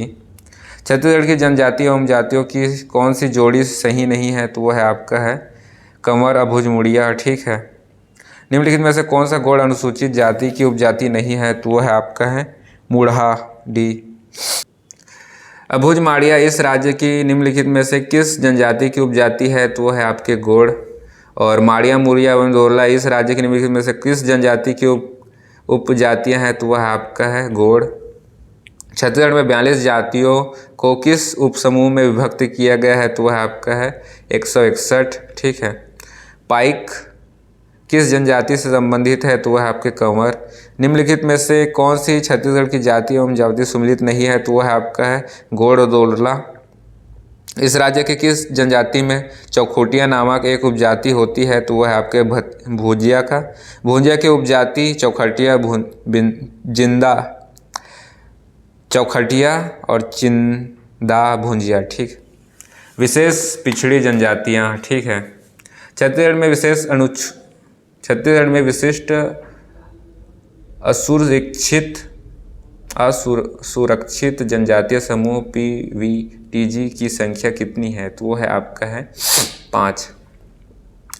छत्तीसगढ़ की जनजाति एवं जातियों की कौन सी जोड़ी सही नहीं है? तो वो है आपका है कंवर, अभुज, मुड़िया। ठीक है, निम्नलिखित में से कौन सा गोंड अनुसूचित जाति की उपजाति नहीं है? तो वो है आपका है मुढ़ा, डी। अभुज, माड़िया इस राज्य की निम्नलिखित में से किस जनजाति की उपजाति है? तो वो है आपके गोंड। और माड़िया, मुरिया एवं दोरला इस राज्य की निम्नलिखित में से किस जनजाति की उपजातियां हैं? तो वह आपका है गोंड। छत्तीसगढ़ में 42 जातियों को किस उपसमूह में विभक्त किया गया है? तो वह आपका है 161। ठीक है, पाइक किस जनजाति से संबंधित है? तो वह आपके कंवर। निम्नलिखित में से कौन सी छत्तीसगढ़ की जाति एवं जाति सम्मिलित नहीं है? तो वह आपका है गोंड और दोरला। इस राज्य के किस जनजाति में चौखुटिया नामक एक उपजाति होती है? तो वह है आपके भुजिया का। भुजिया की उपजाति चौखटिया, जिंदा, चौखटिया और चिंदा भुजिया। ठीक, विशेष पिछड़ी जनजातियाँ। ठीक है, छत्तीसगढ़ में विशिष्ट असुरक्षित जनजातीय समूह PVTG की संख्या कितनी है? तो वो है आपका है 5।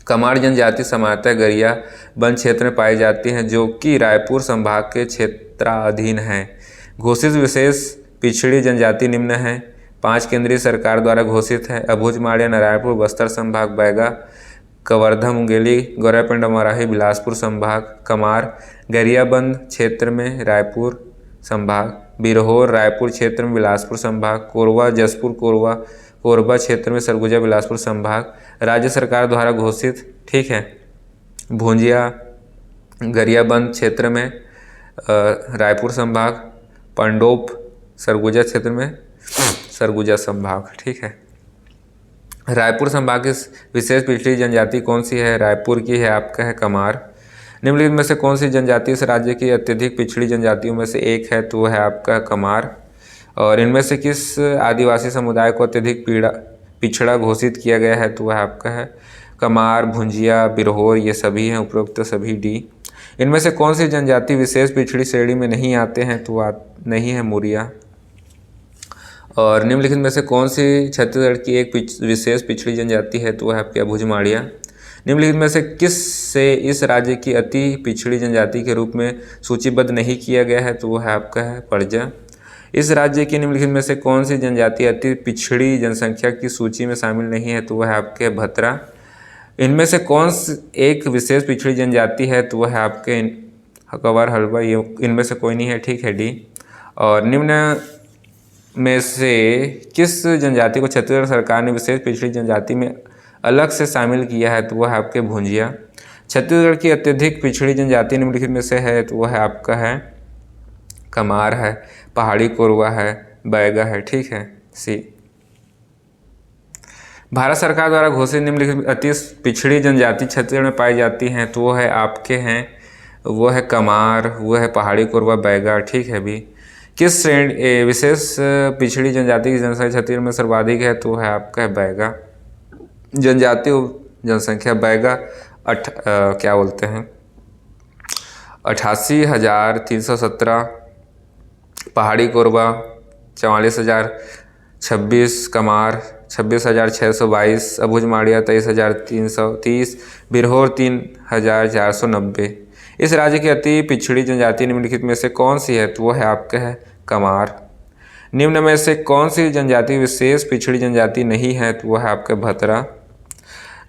कमार जनजाति सामान्यतः गरिया वन क्षेत्र में पाई जाती हैं जो कि रायपुर संभाग के क्षेत्राधीन है। घोषित विशेष पिछड़ी जनजाति निम्न है। 5 केंद्रीय सरकार द्वारा घोषित है। अभुज, माड़िया, नारायणपुर, बस्तर संभाग, बैगा, कवर्धा, मुंगेली, गौरापिंड, मराही, बिलासपुर संभाग। कमार गरियाबंद क्षेत्र में रायपुर संभाग, बिरहोर रायपुर क्षेत्र में बिलासपुर संभाग, कोरबा जसपुर कोरबा क्षेत्र में सरगुजा बिलासपुर संभाग। राज्य सरकार द्वारा घोषित। ठीक है, भुंजिया गरियाबंद क्षेत्र में रायपुर संभाग, पंडोप सरगुजा क्षेत्र में सरगुजा संभाग, ठीक है। रायपुर संभाग की विशेष पिछड़ी जनजाति कौन सी है? रायपुर की है आपका है कमार। निम्नलिखित में से कौन सी जनजाति इस राज्य की अत्यधिक पिछड़ी जनजातियों में से एक है? तो वह है आपका कमार। और इनमें से किस आदिवासी समुदाय को अत्यधिक पिछड़ा घोषित किया गया है? तो वह आपका है कमार, भुंजिया, बिरहोर, ये सभी हैं उपरोक्त सभी डी। इनमें से कौन सी जनजाति विशेष पिछड़ी श्रेणी में नहीं आते हैं? तो नहीं है मुरिया। और निम्नलिखित में से कौन सी छत्तीसगढ़ की एक विशेष पिछड़ी जनजाति है? तो वह आपके भुजमाड़िया। निम्नलिखित में से किस से इस राज्य की अति पिछड़ी जनजाति के रूप में सूचीबद्ध नहीं किया गया है? तो वह है आपका है परजा। इस राज्य की निम्नलिखित में से कौन सी जनजाति अति पिछड़ी जनसंख्या की सूची में शामिल नहीं है? तो वह है आपके भतरा। इनमें से कौन एक विशेष पिछड़ी जनजाति है? तो वह है आपके कवर हलवा, ये इनमें से कोई नहीं है, ठीक है डी। और निम्न में से किस जनजाति को छत्तीसगढ़ सरकार ने विशेष पिछड़ी जनजाति में अलग से शामिल किया है? तो वह है आपके भुंजिया। छत्तीसगढ़ की अत्यधिक पिछड़ी जनजाति निम्नलिखित में से है? तो वह है आपका है कमार है, पहाड़ी कोरवा है, बैगा है, ठीक है सी। भारत सरकार द्वारा घोषित निम्नलिखित अति पिछड़ी जनजाति छत्तीसगढ़ में पाई जाती हैं? तो वो है आपके हैं, वो है कमार, वो है पहाड़ी कोरवा, बैगा, ठीक है भी। किस श्रेणी विशेष पिछड़ी जनजाति की जनसंख्या छत्तीसगढ़ में सर्वाधिक है? तो है आपका है बैगा। जनजाति जनसंख्या बैगा क्या बोलते हैं 88,317, पहाड़ी कोरबा 44,026, कमार 26,622, अबुझमाड़िया 23,330, बिरहोर 3,490। इस राज्य की अति पिछड़ी जनजाति निम्नलिखित में से कौन सी है? तो वो है आपका है कमार। निम्न में से कौन सी जनजाति विशेष पिछड़ी जनजाति नहीं है? तो वह है आपका भतरा।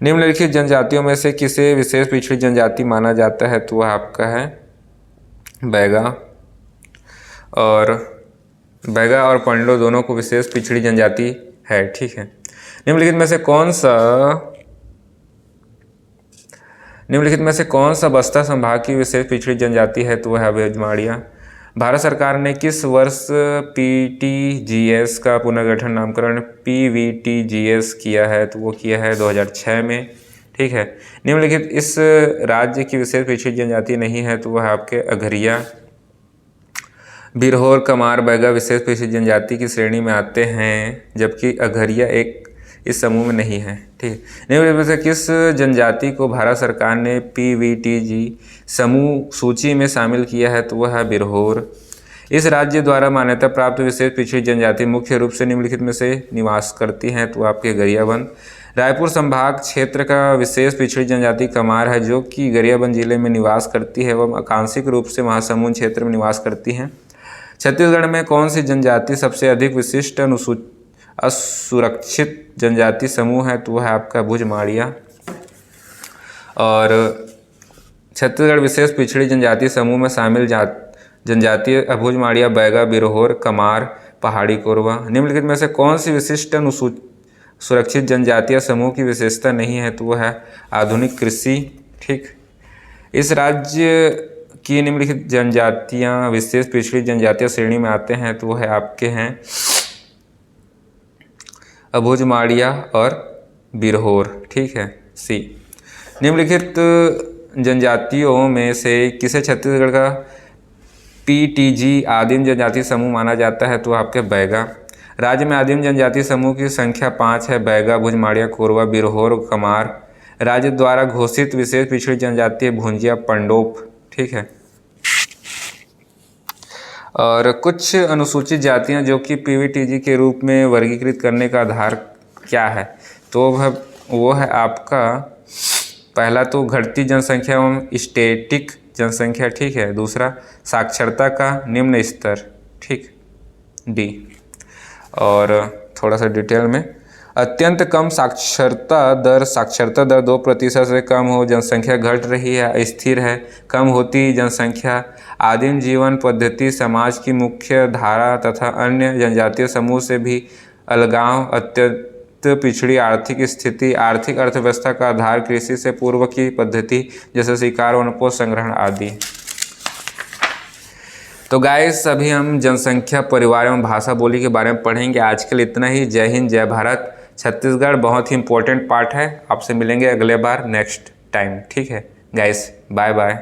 निम्नलिखित जनजातियों में से किसे विशेष पिछड़ी जनजाति माना जाता है? तो वह आपका है बैगा। और बैगा और पंडो दोनों को विशेष पिछड़ी जनजाति है, ठीक है। निम्नलिखित में से कौन सा बस्तर संभाग की विशेष पिछड़ी जनजाति है? तो वह है अबुझमाड़िया। भारत सरकार ने किस वर्ष PTGS का पुनर्गठन नामकरण PVTGS किया है? तो वो किया है 2006 में, ठीक है। निम्नलिखित इस राज्य की विशेष पिछड़ी जनजाति नहीं है? तो वह आपके अघरिया। बिरहोर, कमार, बैगा विशेष पिछड़ी जनजाति की श्रेणी में आते हैं, जबकि अघरिया एक इस समूह में नहीं है, ठीक। निम्नलिखित में से किस जनजाति को भारत सरकार ने PVTG समूह सूची में शामिल किया है? तो वह है बिरहोर। इस राज्य द्वारा मान्यता प्राप्त विशेष पिछड़ी जनजाति मुख्य रूप से निम्नलिखित में से निवास करती हैं? तो आपके गरियाबंद। रायपुर संभाग क्षेत्र का विशेष पिछड़ी जनजाति कमार है, जो कि गरियाबंद जिले में निवास करती है एवं आंशिक रूप से महासमुंद क्षेत्र में निवास करती हैं। छत्तीसगढ़ में कौन सी जनजाति सबसे अधिक विशिष्ट असुरक्षित जनजाति समूह है? तो वह है आपका भुजमाड़िया। और छत्तीसगढ़ विशेष पिछड़ी जनजाति समूह में शामिल जनजाति अबुझमाड़िया, बैगा, बिरहोर, कमार, पहाड़ी कोरवा। निम्नलिखित में से कौन सी विशिष्ट सुरक्षित जनजातीय समूह की विशेषता नहीं है? तो वह है आधुनिक कृषि, ठीक। इस राज्य की निम्नलिखित जनजातियां विशेष पिछड़ी जनजातीय श्रेणी में आते हैं? तो वह है आपके हैं अबुझमाड़िया और बिरहोर, ठीक है सी। निम्नलिखित जनजातियों में से किसे छत्तीसगढ़ का PTG आदिम जनजाति समूह माना जाता है? तो आपके बैगा। राज्य में आदिम जनजाति समूह की संख्या 5 है: बैगा, भुजमाड़िया, कोरवा, बिरहोर, कमार। राज्य द्वारा घोषित विशेष पिछड़ी जनजाति भुंजिया, पंडोप, ठीक है। और कुछ अनुसूचित जातियां जो कि PVTG के रूप में वर्गीकृत करने का आधार क्या है? तो वो है आपका पहला तो घटती जनसंख्या एवं स्टैटिक जनसंख्या, ठीक है। दूसरा साक्षरता का निम्न स्तर, ठीक, डी। और थोड़ा सा डिटेल में, अत्यंत कम साक्षरता दर 2% से कम हो, जनसंख्या घट रही है, स्थिर है, कम होती जनसंख्या, आदिम जीवन पद्धति, समाज की मुख्य धारा तथा अन्य जनजातीय समूह से भी अलगाव, अत्यंत पिछड़ी आर्थिक स्थिति, आर्थिक अर्थव्यवस्था का आधार कृषि से पूर्व की पद्धति जैसे शिकार, वनोपज, संग्रहण आदि। तो गाइस अभी हम जनसंख्या, परिवार एवं भाषा बोली के बारे में पढ़ेंगे। आज के लिए इतना ही। जय हिंद, जय भारत। छत्तीसगढ़ बहुत ही इंपॉर्टेंट पार्ट है। आपसे मिलेंगे अगले बार नेक्स्ट टाइम, ठीक है गाइस, बाय बाय।